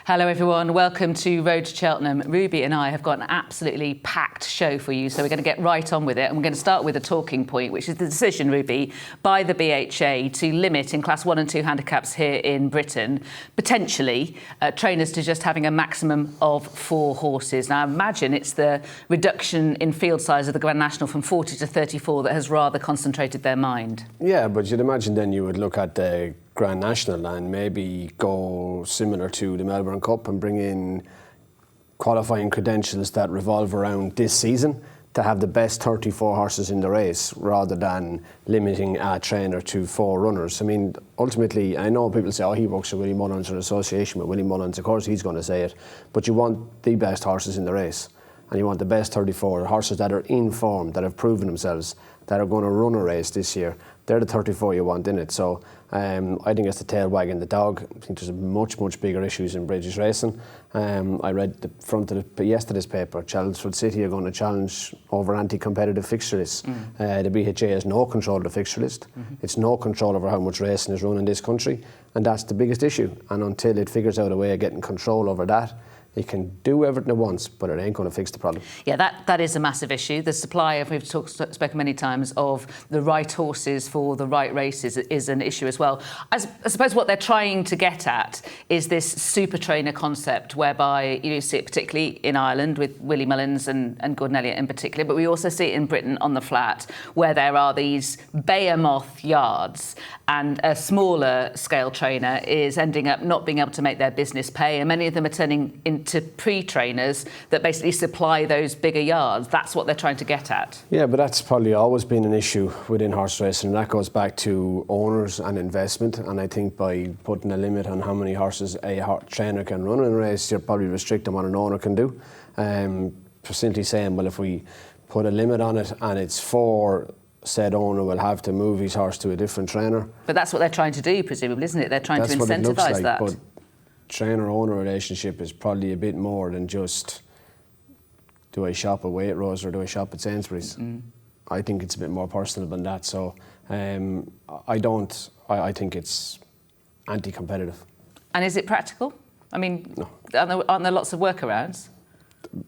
Hello everyone, welcome to Road to Cheltenham. Ruby and I have got an absolutely packed show for you, so we're going to get right on with it. And we're going to start with a talking point, which is the decision, Ruby, by the VIII to limit in Class 1 and 2 handicaps here in Britain, potentially, trainers to just having a maximum of 4 horses. Now, I imagine it's the reduction in field size of the Grand National from 40 to 34 that has rather concentrated their mind. Yeah, but you'd imagine then you would look at the Grand National and maybe go similar to the Melbourne Cup and bring in qualifying credentials that revolve around this season to have the best 34 horses in the race rather than limiting a trainer to 4 runners. I mean, ultimately, I know people say, oh, he works for Willie Mullins or association with Willie Mullins. Of course, he's going to say it. But you want the best horses in the race. And you want the best 34 horses that are in form, that have proven themselves, that are going to run a race this year. They're the 34 you want in it. So I think it's the tail wagging the dog. I think there's much bigger issues in British racing. I read the front of yesterday's paper. Chelmsford City are going to challenge over anti-competitive fixture lists. The BHA has no control of the fixture list. It's no control over how much racing is run in this country, and that's the biggest issue. And until it figures out a way of getting control over that, it can do everything it wants, but it ain't going to fix the problem. Yeah, that is a massive issue. The supply of, we've spoken many times, of the right horses for the right races is an issue as well. I suppose what they're trying to get at is this super trainer concept, whereby you see it particularly in Ireland with Willie Mullins and Gordon Elliott in particular, but we also see it in Britain on the flat, where there are these behemoth yards and a smaller scale trainer is ending up not being able to make their business pay, and many of them are turning into pre-trainers that basically supply those bigger yards. That's what they're trying to get at. Yeah, but that's probably always been an issue within horse racing, and that goes back to owners and investment. And I think by putting a limit on how many horses a trainer can run in a race, you're probably restricting what an owner can do. For simply saying, well, if we put a limit on it and it's 4, said owner will have to move his horse to a different trainer. But that's what they're trying to do, presumably, isn't it? They're trying to incentivise that. But trainer-owner relationship is probably a bit more than just, do I shop at Waitrose or do I shop at Sainsbury's? I think it's a bit more personal than that. So I think it's anti-competitive. And is it practical? I mean, no. Aren't there lots of workarounds?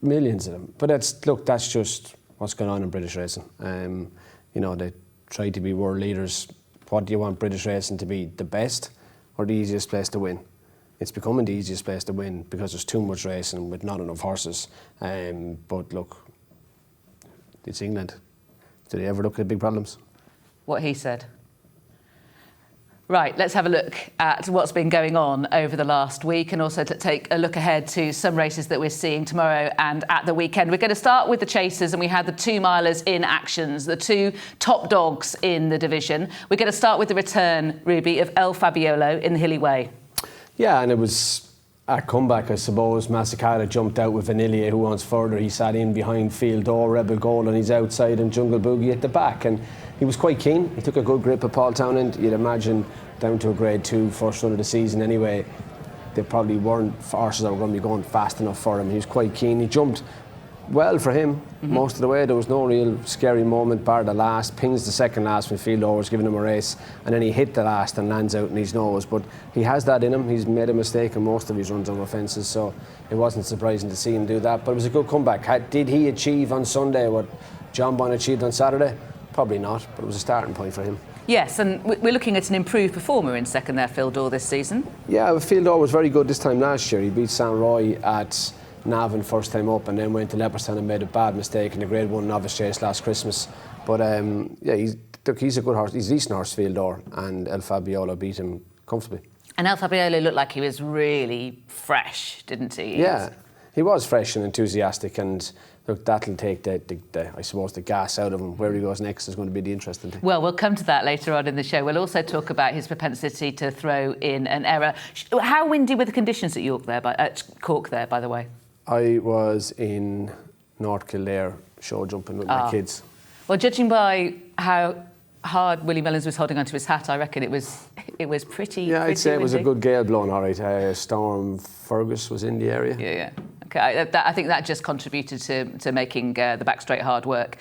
Millions of them. But that's just what's going on in British racing. They try to be world leaders. What do you want British racing to be? The best or the easiest place to win? It's becoming the easiest place to win because there's too much racing with not enough horses. But look, it's England. Do they ever look at big problems? What he said. Right, let's have a look at what's been going on over the last week, and also to take a look ahead to some races that we're seeing tomorrow and at the weekend. We're going to start with the chasers, and we had the 2 milers in actions, the 2 top dogs in the division. We're going to start with the return, Ruby, of El Fabiolo in the Hilly Way. Yeah, and it was a comeback, I suppose. Massacada jumped out with Vanillia, who wants further. He sat in behind Field Door, Rebel Gold, and he's outside, and Jungle Boogie at the back. And he was quite keen. He took a good grip at Paul Townend. You'd imagine down to a grade 2, first run of the season anyway, they probably weren't horses that were going to be going fast enough for him. He was quite keen. He jumped well for him most of the way. There was no real scary moment bar the last. Pings the second last when Field Door was giving him a race, and then he hit the last and lands out in his nose. But he has that in him. He's made a mistake in most of his runs over fences, so it wasn't surprising to see him do that. But it was a good comeback. Did he achieve on Sunday what Jonbon achieved on Saturday? Probably not, but it was a starting point for him. Yes, and we're looking at an improved performer in second there, Field Door, this season. Yeah, Field Door was very good this time last year. He beat St. Roy at Navan first time up, and then went to Leopardstown and made a bad mistake in the Grade 1 Novice Chase last Christmas. But he's a good horse. He's a decent horse, Field Door, and El Fabiolo beat him comfortably. And El Fabiolo looked like he was really fresh, didn't he? Yeah, he was fresh and enthusiastic, and look, that'll take I suppose the gas out of him. Where he goes next is going to be the interesting thing. Well, we'll come to that later on in the show. We'll also talk about his propensity to throw in an error. How windy were the conditions at Cork there, by the way? I was in North Kildare show jumping with my kids. Well, judging by how hard Willie Mullins was holding onto his hat, I reckon it was pretty. Yeah, I'd say windy. It was a good gale blowing. All right, Storm Fergus was in the area. Yeah. Okay, I think that just contributed to making the back straight hard work.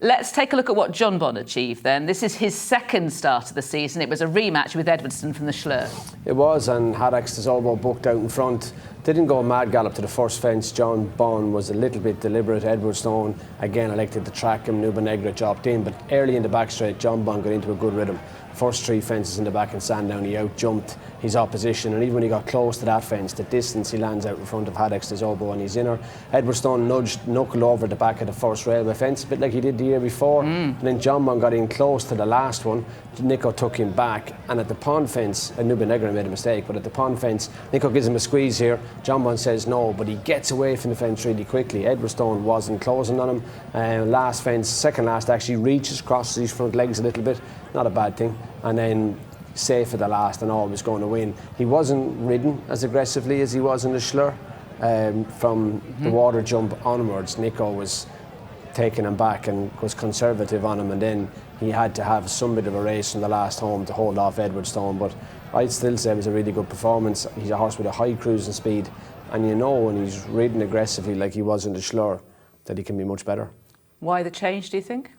Let's take a look at what Jonbon achieved then. This is his second start of the season. It was a rematch with Edwardstone from the Schlur. It was, and had his elbow booked out in front. Didn't go mad gallop to the first fence. Jonbon was a little bit deliberate. Edwardstone, again, elected to track him. Nubanegra dropped in, but early in the back straight, Jonbon got into a good rhythm. First 3 fences in the back and Sandown, he out-jumped his opposition, and even when he got close to that fence, the distance he lands out in front of Haddock's elbow on his inner. Edwardstone knuckled over the back of the first railway fence, a bit like he did the year before, and then Jonbon got in close to the last one. Nico took him back, and at the pond fence, Nubanegra made a mistake, but at the pond fence, Nico gives him a squeeze here. Jonbon says no, but he gets away from the fence really quickly. Edwardstone wasn't closing on him. Last fence, second last, actually reaches, crosses his front legs a little bit, not a bad thing, and then safe at the last and always going to win. He wasn't ridden as aggressively as he was in the Schlur. From the water jump onwards, Nico was taking him back and was conservative on him, and then he had to have some bit of a race from the last home to hold off Edwardstone. But I'd still say it was a really good performance. He's a horse with a high cruising speed, and you know when he's ridden aggressively like he was in the Schlur that he can be much better. Why the change, do you think?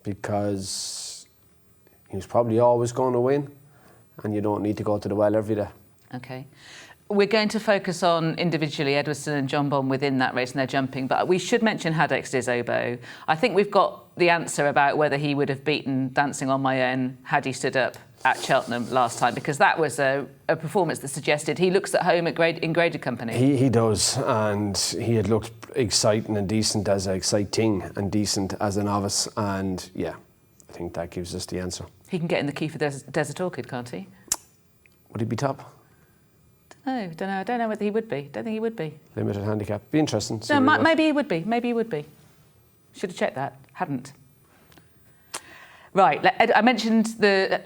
Because he was probably always going to win, and you don't need to go to the well every day. Okay. We're going to focus on individually Edwardstone and Jonbon within that race and their jumping, but we should mention Haddock's des Obeaux. I think we've got the answer about whether he would have beaten Dancing on My Own had he stood up at Cheltenham last time, because that was a performance that suggested he looks at home in graded company. He does, and he had looked exciting and decent as a novice, and yeah, I think that gives us the answer. He can get in the key for Desert Orchid, can't he? Would he be top? I don't know whether he would be. Don't think he would be. Limited handicap. Be interesting. No, maybe he would be. Maybe he would be. Should have checked that. Hadn't. Right. I mentioned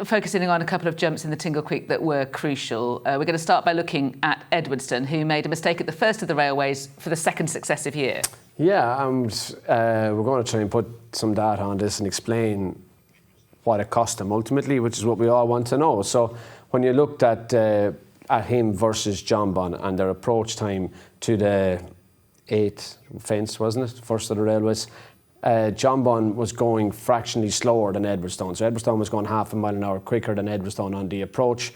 focusing on a couple of jumps in the Tingle Creek that were crucial. We're going to start by looking at Edwardstone, who made a mistake at the first of the railways for the second successive year. Yeah, we're going to try and put some data on this and explain what it cost him ultimately, which is what we all want to know. So when you looked at him versus Jonbon and their approach time to the 8th fence, wasn't it? First of the railways. Jonbon was going fractionally slower than Edwardstone. So Edwardstone was going half a mile an hour quicker than Edwardstone on the approach.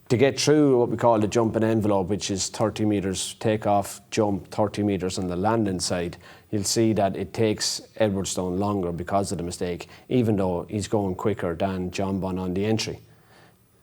To get through what we call the jumping envelope, which is 30 metres take-off, jump, 30 metres on the landing side, you'll see that it takes Edwardstone longer because of the mistake, even though he's going quicker than Jonbon on the entry.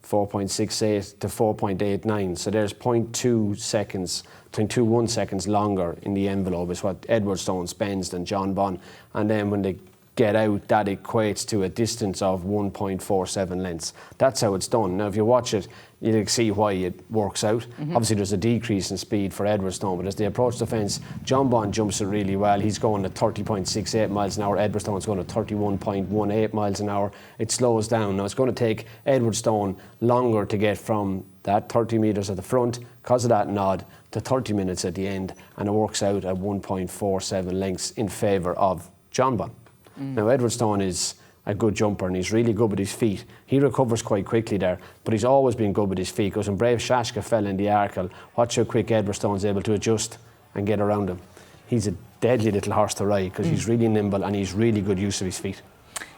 4.68 to 4.89. So there's 0.2 seconds, 0.21 seconds longer in the envelope is what Edwardstone spends than Jonbon. And then when they get out, that equates to a distance of 1.47 lengths. That's how it's done. Now, if you watch it, you'll see why it works out. Obviously, there's a decrease in speed for Edwardstone, but as they approach the fence, Jonbon jumps it really well. He's going at 30.68 miles an hour. Edwardstone's going at 31.18 miles an hour. It slows down. Now, it's going to take Edwardstone longer to get from that 30 metres at the front, because of that nod, to 30 minutes at the end, and it works out at 1.47 lengths in favour of Jonbon. Now, Edwardstone is a good jumper and he's really good with his feet. He recovers quite quickly there, but he's always been good with his feet, because when Brave Shashka fell in the Arkle, watch how quick Edwardstone's able to adjust and get around him. He's a deadly little horse to ride because he's really nimble and he's really good use of his feet.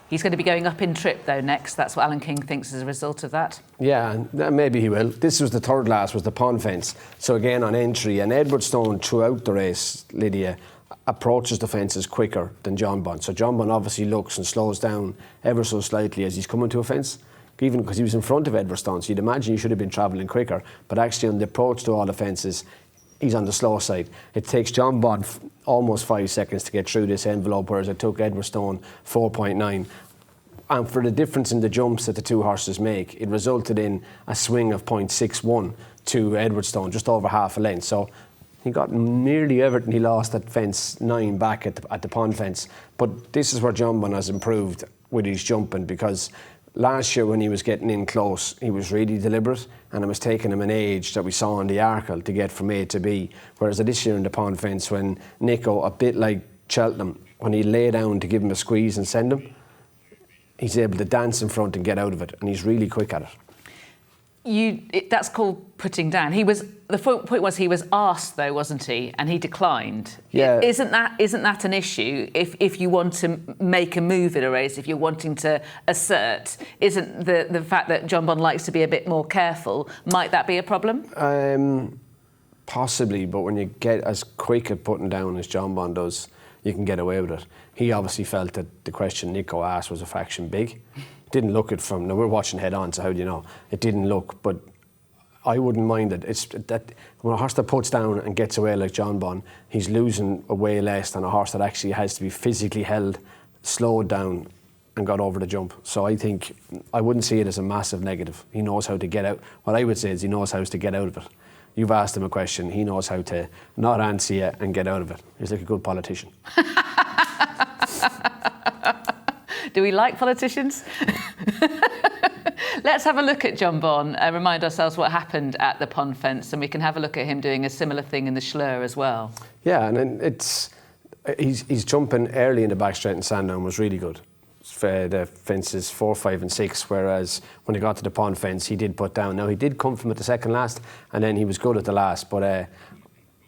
He's going to be going up in trip though next. That's what Alan King thinks as a result of that. Yeah, maybe he will. This was the third last, was the pond fence. So again on entry, and Edwardstone throughout the race, Lydia, approaches the fences quicker than Jonbon. So Jonbon obviously looks and slows down ever so slightly as he's coming to a fence, even because he was in front of Edwardstone. So you'd imagine he should have been travelling quicker, but actually on the approach to all the fences, he's on the slow side. It takes Jonbon almost 5 seconds to get through this envelope, whereas it took Edwardstone 4.9. And for the difference in the jumps that the two horses make, it resulted in a swing of 0.61 to Edwardstone, just over half a length. So he got nearly everything he lost at fence 9 back at the pond fence. But this is where Jonbon has improved with his jumping, because last year when he was getting in close, he was really deliberate, and it was taking him an age that we saw in the Arkle to get from A to B. Whereas this year in the pond fence, when Nico, a bit like Cheltenham, when he lay down to give him a squeeze and send him, he's able to dance in front and get out of it, and he's really quick at it. That's called putting down. The point was he was asked though, wasn't he? And he declined. Yeah. Isn't that an issue? If you want to make a move in a race, if you're wanting to assert, isn't the fact that Jonbon likes to be a bit more careful, might that be a problem? Possibly, but when you get as quick at putting down as Jonbon does, you can get away with it. He obviously felt that the question Nico asked was a fraction big. Didn't look it from. Now we're watching head on, so how do you know? It didn't look, but I wouldn't mind it. It's that when a horse that puts down and gets away like Jonbon, he's losing away less than a horse that actually has to be physically held, slowed down, and got over the jump. So I think I wouldn't see it as a massive negative. He knows how to get out. What I would say is he knows how to get out of it. You've asked him a question, he knows how to not answer you and get out of it. He's like a good politician. Do we like politicians? Let's have a look at Jonbon and remind ourselves what happened at the pond fence, and we can have a look at him doing a similar thing in the Schlur as well. Yeah, and then he's jumping early in the back straight and Sandown was really good. For the fences 4, 5 and 6, whereas when he got to the pond fence he did put down. Now he did come from at the second last and then he was good at the last, but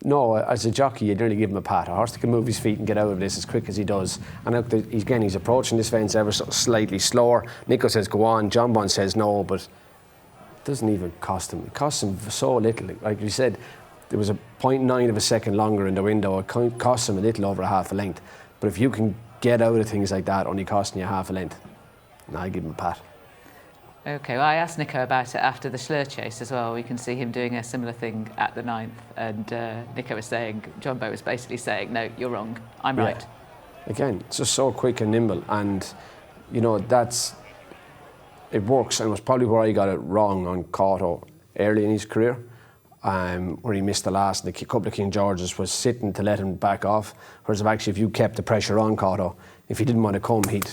no, as a jockey you'd nearly give him a pat. A horse that can move his feet and get out of this as quick as he does, and look, he's approaching this fence ever so slightly slower. Nico says go on, Jonbon says no, but it doesn't even cost him. It costs him so little. Like you said, there was a 0.9 of a second longer in the window. It costs him a little over a half a length, but if you can get out of things like that only costing you half a length, and I give him a pat. Okay, well I asked Nico about it after the Schlur chase as well. We can see him doing a similar thing at the 9th, and Nico was saying, Jonbon was basically saying, no, you're wrong, I'm right. Again, it's just so quick and nimble, and you know, it works, and it was probably where I got it wrong on Cotto early in his career. Where he missed the last, and the couple of King Georges was sitting to let him back off. Whereas if you kept the pressure on Cotto, if he didn't want to come, he'd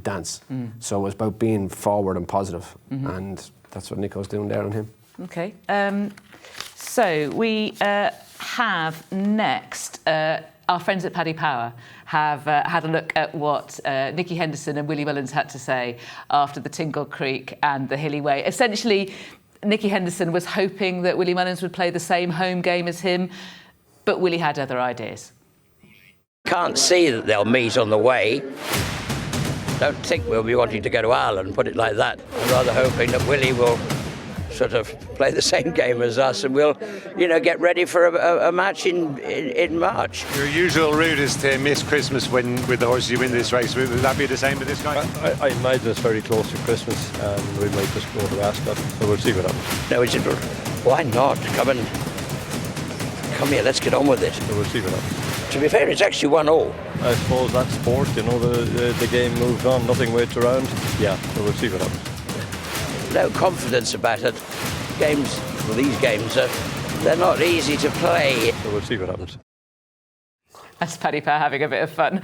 dance. So it was about being forward and positive, and that's what Nico's doing there on him. Okay, so we have next our friends at Paddy Power have had a look at what Nicky Henderson and Willie Mullins had to say after the Tingle Creek and the Hilly Way. Essentially, Nicky Henderson was hoping that Willie Mullins would play the same home game as him, but Willie had other ideas. Can't see that they'll meet on the way. Don't think we'll be wanting to go to Ireland, put it like that. I'm rather hoping that Willie will sort of play the same game as us, and we'll, get ready for a match in March. Your usual route is to miss Christmas with the horses you win this race. Will that be the same with this guy? I imagine it's very close to Christmas, and we might just go to Ascot, so we'll see what happens. No, why not? Come here, let's get on with it. So we'll see what happens. To be fair, it's actually 1-1. I suppose that's sport, the game moves on, nothing waits around. Yeah, so we'll see what happens. No confidence about it. These games, they're not easy to play. So we'll see what happens. That's Paddy Power having a bit of fun.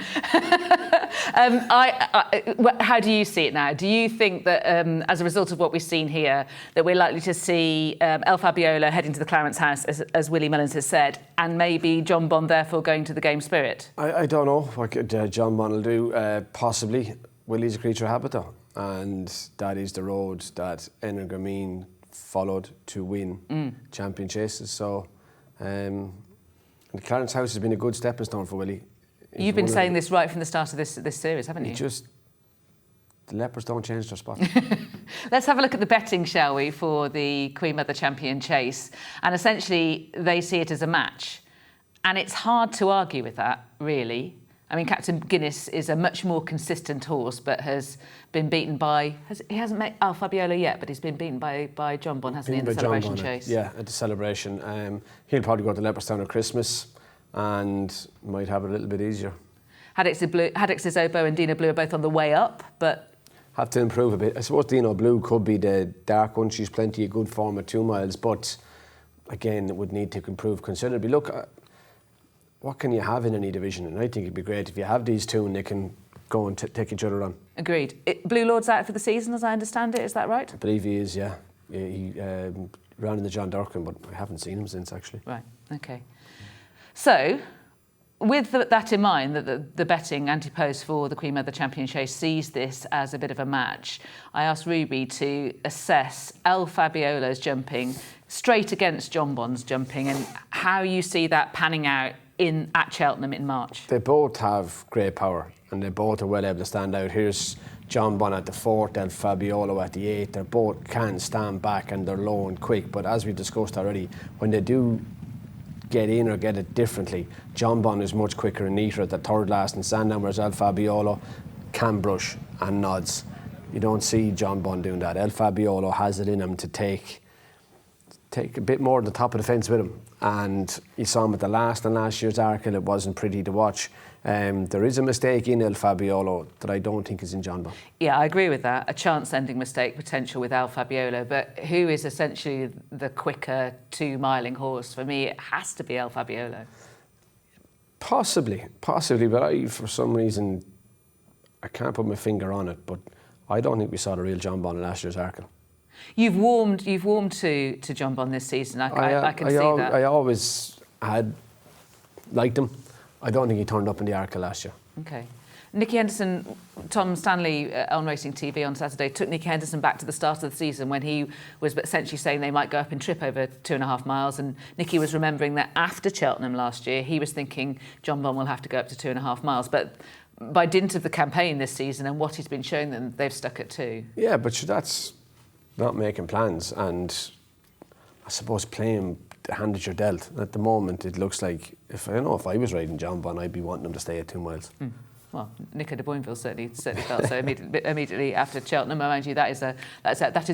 How do you see it now? Do you think that, as a result of what we've seen here, that we're likely to see El Fabiolo heading to the Clarence House, as Willie Mullins has said, and maybe Jonbon therefore going to the Game Spirit? I don't know what Jonbon will do. Possibly. Willie's a creature of habit, though, and that is the road that Enric Gamin followed to win champion chases. So. The Clarence House has been a good stepping stone for Willie. You've been saying this right from the start of this series, haven't you? The lepers don't change their spot. Let's have a look at the betting, shall we, for the Queen Mother Champion Chase. And essentially, they see it as a match. And it's hard to argue with that, really. I mean, Captain Guinness is a much more consistent horse, but has been beaten by... he hasn't met El Fabiolo yet, but he's been beaten by Jonbon, hasn't he, in the Celebration Chase? Yeah, at the Celebration. He'll probably go to Leopardstown at Christmas and might have it a little bit easier. Haddix's Oboe and Dino Blue are both on the way up, but... Have to improve a bit. I suppose Dino Blue could be the dark one. She's plenty of good form at 2 miles, but again, it would need to improve considerably. Look... what can you have in any division? And I think it'd be great if you have these two and they can go and take each other on. Agreed. Blue Lord's out for the season, as I understand it. Is that right? I believe he is, yeah. He ran in the John Durkin, but I haven't seen him since, actually. Right, OK. So, with that in mind, that the betting anti-post for the Queen Mother Champion Chase sees this as a bit of a match, I asked Ruby to assess El Fabiolo's jumping straight against Jonbon's jumping and how you see that panning out at Cheltenham in March. They both have great power and they both are well able to stand out. Here's Jonbon at the 4th, El Fabiolo at the 8th. They both can stand back and they're low and quick, but as we discussed already, when they do get in or get it differently, Jonbon is much quicker and neater at the 3rd last in Sandown, whereas El Fabiolo can brush and nods. You don't see Jonbon doing that. El Fabiolo has it in him to take a bit more to the top of the fence with him, and you saw him at the last year's Arkle. It wasn't pretty to watch. There is a mistake in El Fabiolo that I don't think is in Jonbon. Yeah, I agree with that. A chance-ending mistake potential with El Fabiolo, but who is essentially the quicker 2-miling horse? For me, it has to be El Fabiolo. Possibly, but for some reason, I can't put my finger on it, but I don't think we saw the real Jonbon in last year's Arkle. You've warmed to Jonbon this season. I can see that. I always had liked him. I don't think he turned up in the Arkle last year. Okay. Nicky Henderson, Tom Stanley on Racing TV on Saturday took Nicky Henderson back to the start of the season when he was essentially saying they might go up in trip over 2.5 miles, and Nicky was remembering that after Cheltenham last year he was thinking Jonbon will have to go up to 2.5 miles, but by dint of the campaign this season and what he's been showing them, they've stuck at 2. Yeah, but that's not making plans, and I suppose playing the hand that you're dealt. At the moment, it looks like if I was riding Jonbon, I'd be wanting him to stay at 2 miles. Well, Nico de Boinville certainly felt so immediately after Cheltenham. Mind you, that is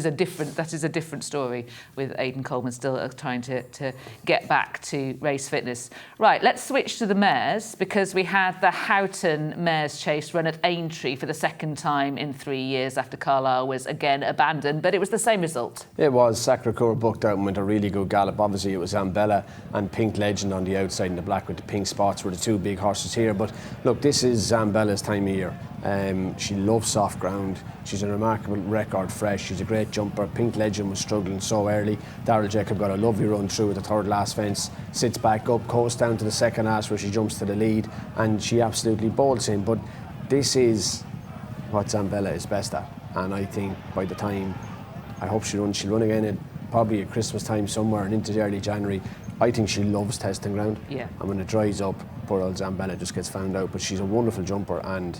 a different story, with Aidan Coleman still trying to get back to race fitness. Right, let's switch to the mares, because we had the Howton Mares Chase run at Aintree for the 2nd time in 3 years after Carlisle was again abandoned, but it was the same result. It was. Sacre-Coeur booked out and went a really good gallop. Obviously, it was Zambella and Pink Legend on the outside, and the black with the pink spots were the 2 big horses here. But look, this is Zambella's time of year. She loves soft ground. She's a remarkable record fresh. She's a great jumper. Pink Legend was struggling so early. Darryl Jacob got a lovely run through at the 3rd last fence, sits back up, coasts down to the 2nd last where she jumps to the lead, and she absolutely bolts in. But this is what Zambella is best at, and I think by the time, I hope she'll run again at probably at Christmas time somewhere and into the early January. I think she loves testing ground. Yeah. And when it dries up, poor old Zambella just gets found out. But she's a wonderful jumper, and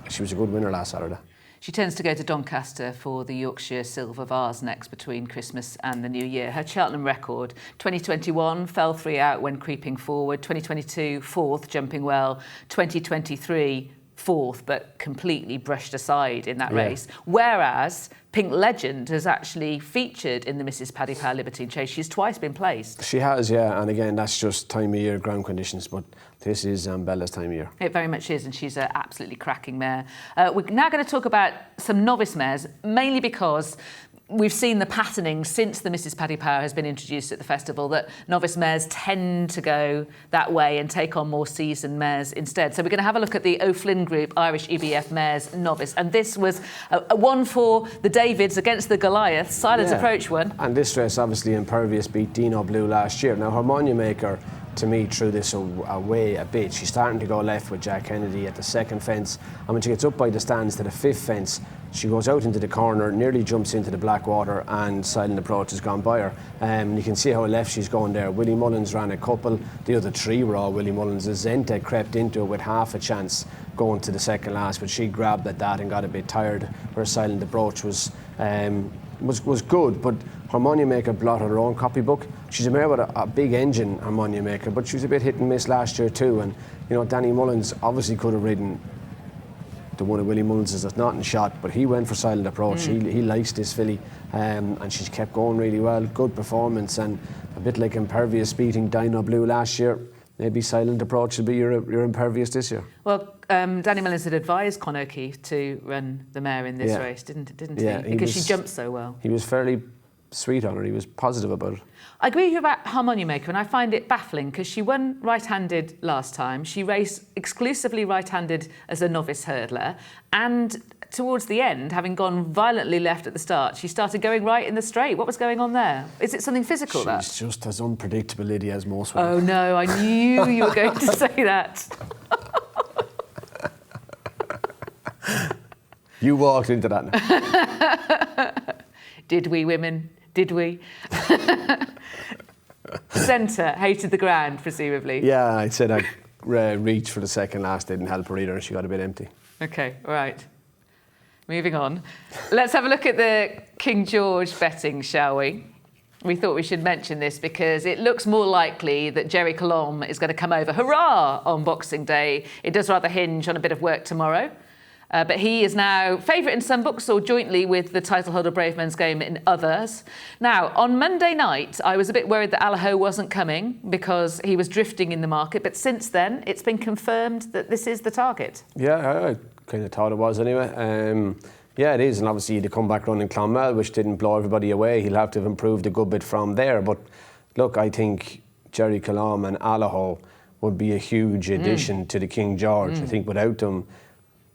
she was a good winner last Saturday. She tends to go to Doncaster for the Yorkshire Silver Vase next between Christmas and the New Year. Her Cheltenham record, 2021, fell 3 out when creeping forward. 2022, 4th, jumping well. 2023, 4th, but completely brushed aside in that race. Whereas Pink Legend has actually featured in the Mrs. Paddy Power Libertine Chase. She's twice been placed. She has, yeah, and again, that's just time of year, ground conditions, but this is Bella's time of year. It very much is, and she's an absolutely cracking mare. We're now going to talk about some novice mares, mainly because we've seen the patterning since the Mrs. Paddy Power has been introduced at the festival, that novice mares tend to go that way and take on more seasoned mares instead. So we're going to have a look at the O'Flynn Group Irish EBF Mares Novice, and this was a one for the Davids against the Goliaths. Silence Approach won. And this race, obviously, Impervious beat Dino Blue last year. Now, Harmonia Maker, to me, threw this away a bit. She's starting to go left with Jack Kennedy at the 2nd fence, and when she gets up by the stands to the 5th fence, she goes out into the corner, nearly jumps into the black water, and Silent Approach has gone by her. You can see how left she's going there. Willie Mullins ran a couple. The other 3 were all Willie Mullins. Zenta crept into it with half a chance going to the 2nd last, but she grabbed at that and got a bit tired, where Silent Approach was good, but Harmonia Maker blotted her own copybook. She's a mare with a big engine, Harmonia Maker, but she was a bit hit and miss last year too. And Danny Mullins obviously could have ridden the one of Willie Mullins that's not in shot, but he went for Silent Approach. He likes this filly, and she's kept going really well. Good performance, and a bit like Impervious beating Dino Blue last year. Maybe Silent Approach will be your Impervious this year. Well, Danny Mullins had advised Con O'Keefe to run the mare in this race, didn't he? Because she jumped so well. He was fairly sweet on her. He was positive about it. I agree with you about Harmonia Maker, and I find it baffling because she won right-handed last time. She raced exclusively right-handed as a novice hurdler, and towards the end, having gone violently left at the start, she started going right in the straight. What was going on there? Is it something physical? She's just as unpredictable, Lydia, as most women. Oh no, I knew you were going to say that. You walked into that now. Did we, women? Did we? Centre hated the ground, presumably. Yeah, I said I reached for the second last, didn't help her either, and she got a bit empty. Okay, all right. Moving on. Let's have a look at the King George betting, shall we? We thought we should mention this because it looks more likely that Jerry Colombe is going to come over, hurrah, on Boxing Day. It does rather hinge on a bit of work tomorrow. But he is now favourite in some books or jointly with the title holder Bravemans's Game in others. Now, on Monday night, I was a bit worried that Allaho wasn't coming because he was drifting in the market. But since then, it's been confirmed that this is the target. Yeah, I kind of thought it was anyway. Yeah, it is. And obviously, to come back running Clonmel, which didn't blow everybody away, he'll have to have improved a good bit from there. But look, I think Jerry Colombe and Allaho would be a huge addition to the King George. I think without them,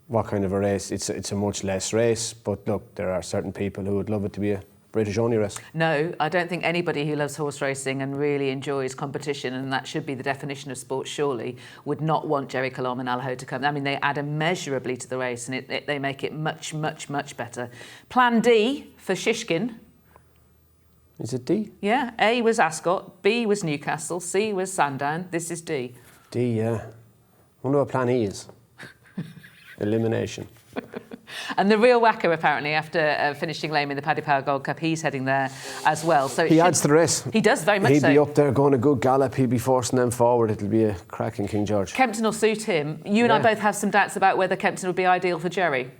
what kind of a race? It's a much less race, but look, there are certain people who would love it to be a British-only race. No, I don't think anybody who loves horse racing and really enjoys competition, and that should be the definition of sport, surely, would not want Jerry Colombe and Allaho to come. I mean, they add immeasurably to the race, and they make it much, much, much better. Plan D for Shishkin. Is it D? Yeah, A was Ascot, B was Newcastle, C was Sandown. This is D. D, yeah. I wonder what Plan E is. Elimination. And the real whacker, apparently, after finishing lame in the Paddy Power Gold Cup, he's heading there as well. So he adds to the race. He does, very much so. He'd be up there going a good gallop. He'd be forcing them forward. It'll be a cracking King George. Kempton will suit him. You and I both have some doubts about whether Kempton would be ideal for Jerry.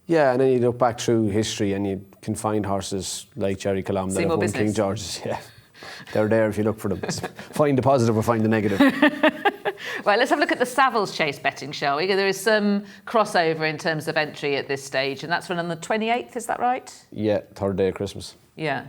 Yeah, and then you look back through history and you can find horses like Jerry Colombe that have won King Georges. Yeah, they're there if you look for them. Find the positive or find the negative. Right, let's have a look at the Savills Chase betting, shall we? There is some crossover in terms of entry at this stage, and that's run on the 28th, is that right? Yeah, third day of Christmas. Yeah.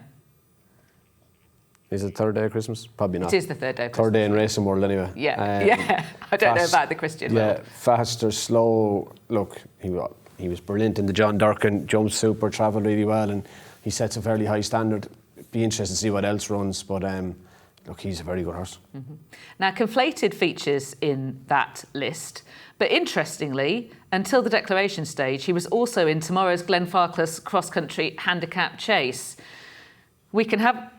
Is it third day of Christmas? Probably not. It is the third day of Christmas. Third day in racing world anyway. Yeah, yeah. I don't know about the Christian world. Yeah, fast or slow. Look, he was brilliant in the John Durkin, jumped super, travelled really well, and he sets a fairly high standard. Be interested to see what else runs, but look, he's a very good horse. Mm-hmm. Now, Conflated features in that list, but interestingly, until the declaration stage, he was also in tomorrow's Glenfarclas cross-country handicap chase. We can have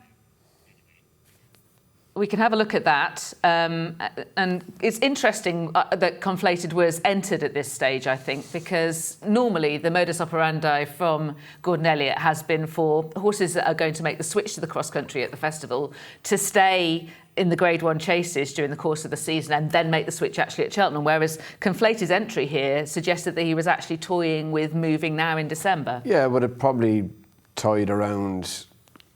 a look at that, and it's interesting that Conflated was entered at this stage, I think, because normally the modus operandi from Gordon Elliott has been for horses that are going to make the switch to the cross-country at the festival to stay in the Grade 1 chases during the course of the season and then make the switch actually at Cheltenham, whereas Conflated's entry here suggested that he was actually toying with moving now in December. Yeah, but it probably tied around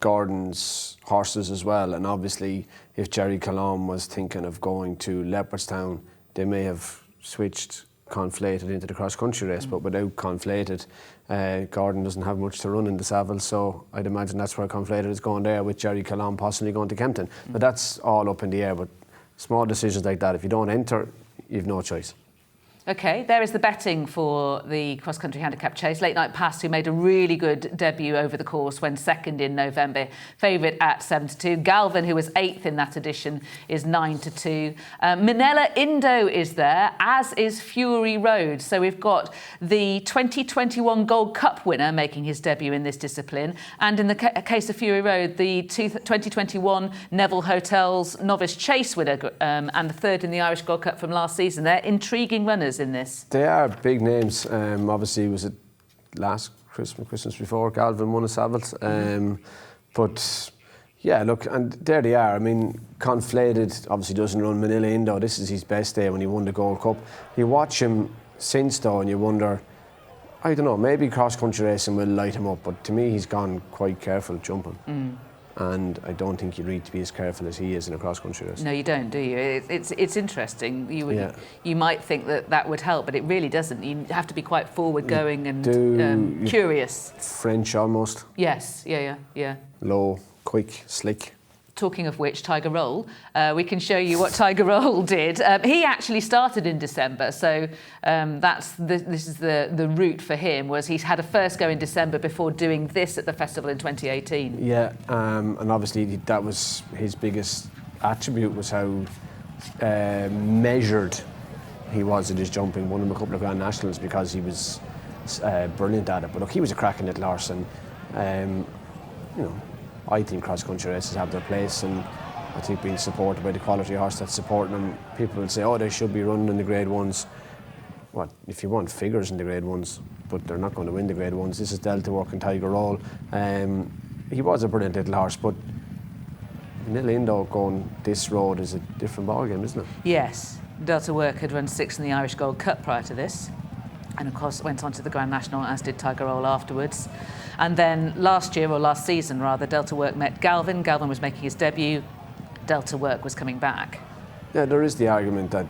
Gordon's horses as well, and obviously if Jerry Colombe was thinking of going to Leopardstown, they may have switched Conflated into the cross-country race, but without Conflated, Gordon doesn't have much to run in the Savills, so I'd imagine that's where Conflated is going there, with Jerry Colombe possibly going to Kempton. But that's all up in the air, but small decisions like that, if you don't enter, you've no choice. OK, there is the betting for the cross-country handicap chase. Late Night Pass, who made a really good debut over the course, went second in November, favourite at 7-2. Galvin, who was 8th in that edition, is 9-2. Minella Indo is there, as is Fury Road. So we've got the 2021 Gold Cup winner making his debut in this discipline, and in the case of Fury Road, the 2021 Neville Hotels Novice Chase winner, and the third in the Irish Gold Cup from last season. They're intriguing runners in this. They are big names. Obviously, was it last Christmas before, Galvin won a Savills. But yeah, look, and there they are. I mean, Conflated obviously doesn't run Manila Indo. This is his best day when he won the Gold Cup. You watch him since though, and you wonder, I don't know, maybe cross-country racing will light him up, but to me he's gone quite careful jumping. And I don't think you need to be as careful as he is in a cross-country race. No, you don't, do you? It's interesting. You might think that would help, but it really doesn't. You have to be quite forward-going and curious. French almost. Yes, yeah. Low, quick, slick. Talking of which, Tiger Roll, we can show you what Tiger Roll did. He actually started in December, so this is the route for him, was he's had a first go in December before doing this at the festival in 2018. Yeah, and obviously that was his biggest attribute, was how measured he was at his jumping. Won him a couple of Grand Nationals because he was brilliant at it. But look, he was a cracking little horse, and you know, I think cross-country races have their place, and I think being supported by the quality horse that's supporting them, people will say, oh, they should be running in the Grade 1s. What, if you want figures in the Grade 1s, but they're not going to win the Grade 1s. This is Delta Work and Tiger Roll. He was a brilliant little horse, but Little Indo going this road is a different ballgame, isn't it? Yes. Delta Work had run 6th in the Irish Gold Cup prior to this, and of course went on to the Grand National, as did Tiger Roll afterwards. And then last season, Delta Work met Galvin. Galvin was making his debut. Delta Work was coming back. Yeah, there is the argument that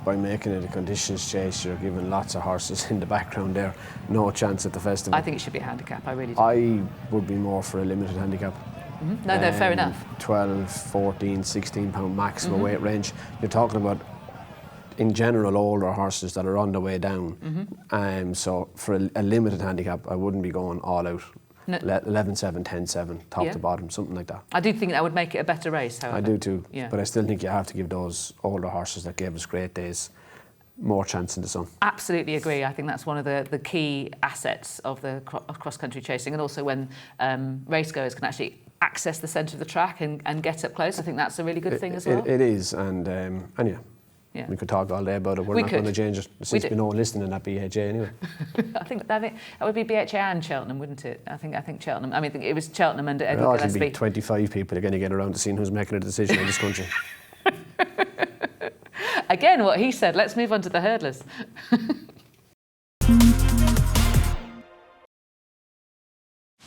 by making it a conditions chase, you're giving lots of horses in the background there no chance at the festival. I think it should be a handicap, I really do. I would be more for a limited handicap. Mm-hmm. No, fair enough. 12, 14, 16 pound maximum weight range. You're talking about, in general, older horses that are on the way down. So for a limited handicap, I wouldn't be going all out. No. 11-7, 10-7, top to bottom, something like that. I do think that would make it a better race, however. I do too, yeah. But I still think you have to give those older horses that gave us great days more chance in the sun. Absolutely agree. I think that's one of the key assets of the cross-country chasing, and also when racegoers can actually access the centre of the track and get up close. I think that's a really good thing as well. It is, and yeah, we could talk all day about it. We're not going to change it. Since we know listening at BHA anyway. I think that would be BHA and Cheltenham, wouldn't it? I think Cheltenham. I mean, it was Cheltenham and Edward Gillespie. Gillespie. Be 25 people are going to get around to seeing who's making a decision in this country. Again, what he said. Let's move on to the hurdlers.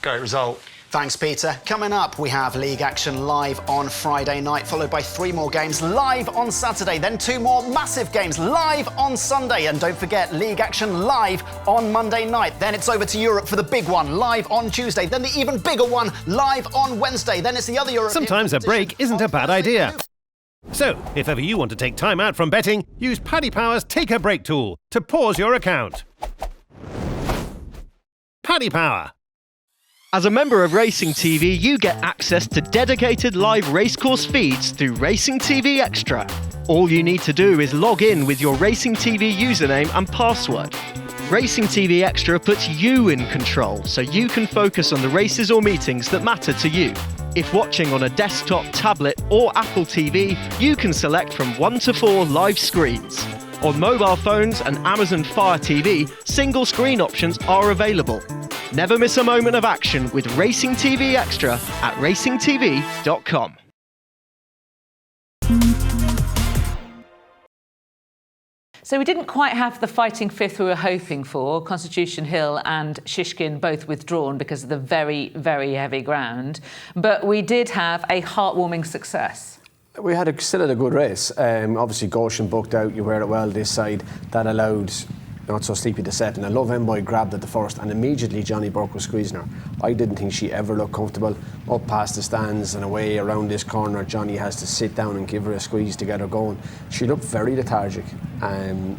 Great result. Thanks, Peter. Coming up, we have league action live on Friday night, followed by 3 more games live on Saturday, then 2 more massive games live on Sunday. And don't forget, league action live on Monday night. Then it's over to Europe for the big one, live on Tuesday. Then the even bigger one, live on Wednesday. Then it's the other Europe. Sometimes a break isn't a bad idea. So, if ever you want to take time out from betting, use Paddy Power's Take a Break tool to pause your account. Paddy Power. As a member of Racing TV, you get access to dedicated live racecourse feeds through Racing TV Extra. All you need to do is log in with your Racing TV username and password. Racing TV Extra puts you in control, so you can focus on the races or meetings that matter to you. If watching on a desktop, tablet or Apple TV, you can select from 1 to 4 live screens. On mobile phones and Amazon Fire TV, single screen options are available. Never miss a moment of action with Racing TV Extra at racingtv.com. So we didn't quite have the fighting fifth we were hoping for. Constitution Hill and Shishkin both withdrawn because of the very, very heavy ground. But we did have a heartwarming success. We still had a good race. Obviously, Goshen booked out. You wear it well this side. That allowed Not So Sleepy to set. And I love Envoy grabbed at the first, and immediately Johnny Burke was squeezing her. I didn't think she ever looked comfortable. Up past the stands and away around this corner, Johnny has to sit down and give her a squeeze to get her going. She looked very lethargic,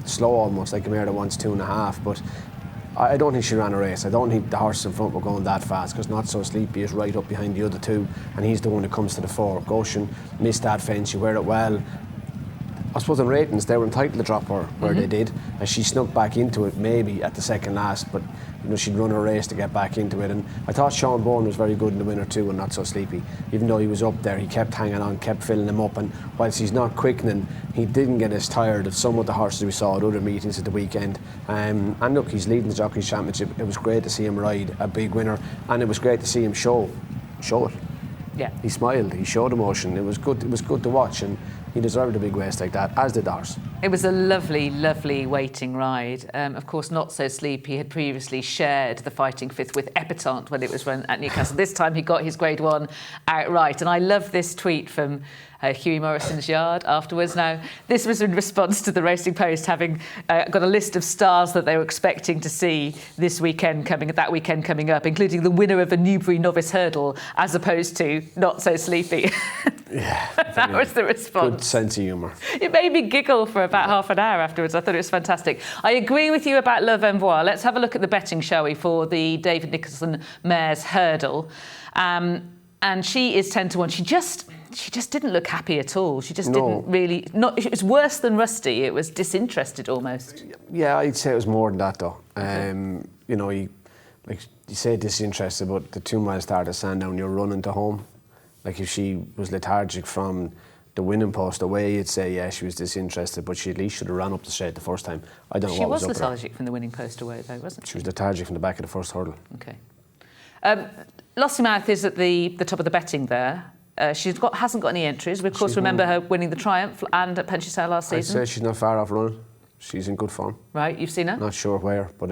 slow almost, like a mare that wants 2.5. But I don't think she ran a race. I don't think the horses in front were going that fast, because Not So Sleepy is right up behind the other two, and he's the one that comes to the fore. Goshen missed that fence. You wear it well. I suppose in ratings they were entitled to drop her where they did, and she snuck back into it maybe at the second last, but she'd run a race to get back into it. And I thought Jonbon was very good in the winner too, and Not So Sleepy. Even though he was up there, he kept hanging on, kept filling them up, and whilst he's not quickening, he didn't get as tired as some of the horses we saw at other meetings at the weekend. And look, he's leading the Jockeys Championship. It was great to see him ride a big winner, and it was great to see him show it. Yeah. He smiled, he showed emotion. It was good to watch, and he deserved a big race like that, as did ours. It was a lovely, lovely waiting ride. Of course, Not So Sleepy had previously shared the fighting fifth with Epitante when it was run at Newcastle. This time he got his Grade 1 outright. And I love this tweet from Hughie Morrison's yard afterwards. Now, this was in response to the Racing Post having got a list of stars that they were expecting to see that weekend coming up, including the winner of a Newbury Novice Hurdle, as opposed to Not So Sleepy. Yeah, that was the response. Good sense of humour. It made me giggle for about half an hour afterwards. I thought it was fantastic. I agree with you about Love Envoi. Let's have a look at the betting, shall we, for the David Nicholson Mares Hurdle. And she is 10 to 1. She just didn't look happy at all. She just didn't really. It was worse than rusty. It was disinterested almost. Yeah, I'd say it was more than that though. You know, you say disinterested, but the 2 mile start at Sandown, you're running to home. Like if she was lethargic from the winning post away, you'd say yeah, she was disinterested, but she at least should have ran up the straight the first time. I don't know what was up there. She was lethargic from the winning post away though, wasn't she? She was lethargic from the back of the first hurdle. Okay. Lossiemouth is at the top of the betting there. Hasn't got any entries. We of course remember her winning the Triumph and at Penshurst last season. I'd say she's not far off running. She's in good form. Right, you've seen her? Not sure where, but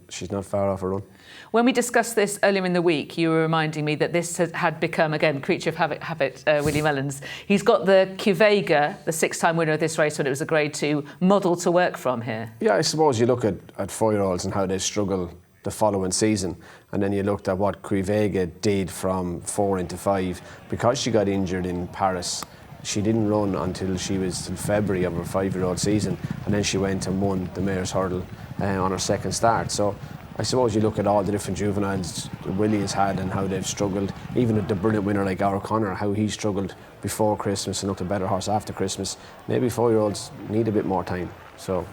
she's not far off her run. When we discussed this earlier in the week, you were reminding me that this had become, again, creature of habit, Willie Mellons. He's got the Qvega, the 6-time winner of this race when it was a Grade 2, model to work from here. Yeah, I suppose you look at 4-year-olds and how they struggle the following season, and then you looked at what Qvega did from 4 into 5. Because she got injured in Paris, she didn't run until she was in February of her 5-year-old season, and then she went and won the Mares Hurdle on her second start. So I suppose you look at all the different juveniles Willie has had and how they've struggled, even at the brilliant winner like Ira Connor, how he struggled before Christmas and looked a better horse after Christmas. Maybe 4-year-olds need a bit more time. So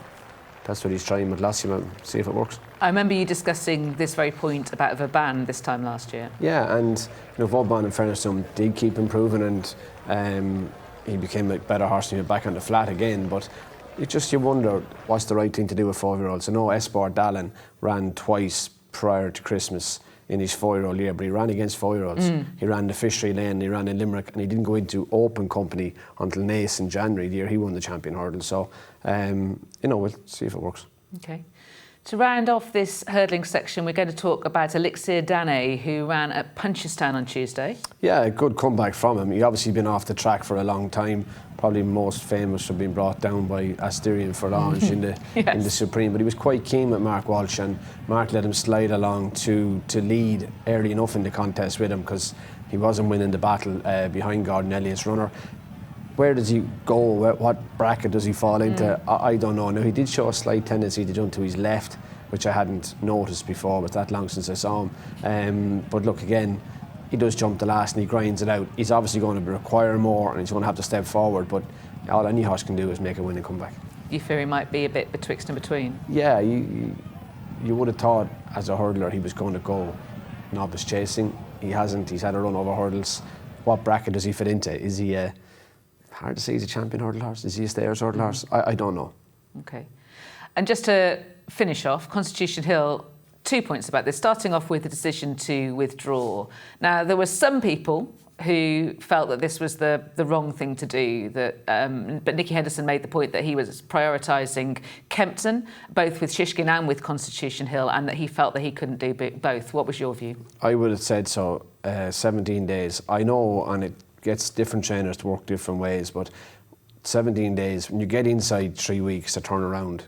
that's what he's trying with Lossiemouth, see if it works. I remember you discussing this very point about Vauban this time last year. Yeah, and Vauban, in fairness to him, did keep improving, and he became a better horse and he went back on the flat again. But you wonder what's the right thing to do with 4-year-olds. I know Esport Dallin ran twice prior to Christmas in his 4-year-old year, but he ran against 4-year-olds. He ran the Fishery Lane, he ran in Limerick, and he didn't go into open company until Naas in January, the year he won the Champion Hurdle. So, we'll see if it works. Okay. To round off this hurdling section, we're going to talk about Elixir Dan, who ran at Punchestown on Tuesday. Yeah, a good comeback from him. He's obviously been off the track for a long time, probably most famous for being brought down by Asterion Forlange in the Supreme, but he was quite keen with Mark Walsh, and Mark let him slide along to lead early enough in the contest with him, because he wasn't winning the battle behind Gordon Elliott's runner. Where does he go? What bracket does he fall into? I don't know. Now, he did show a slight tendency to jump to his left, which I hadn't noticed before, but that long since I saw him. But look, again, he does jump the last and he grinds it out. He's obviously going to require more and he's going to have to step forward, but all any horse can do is make a winning comeback. You fear he might be a bit betwixt and between? Yeah, you would have thought as a hurdler he was going to go novice chasing. He hasn't. He's had a run over hurdles. What bracket does he fit into? Is he hard to say, he's a champion hurdle horse? Is he a stayers hurdle horse? I don't know. Okay. And just to finish off, Constitution Hill, 2 points about this, starting off with the decision to withdraw. Now, there were some people who felt that this was the wrong thing to do, but Nicky Henderson made the point that he was prioritising Kempton, both with Shishkin and with Constitution Hill, and that he felt that he couldn't do both. What was your view? I would have said so. 17 days. I know, and it gets different trainers to work different ways, but 17 days, when you get inside 3 weeks to turn around,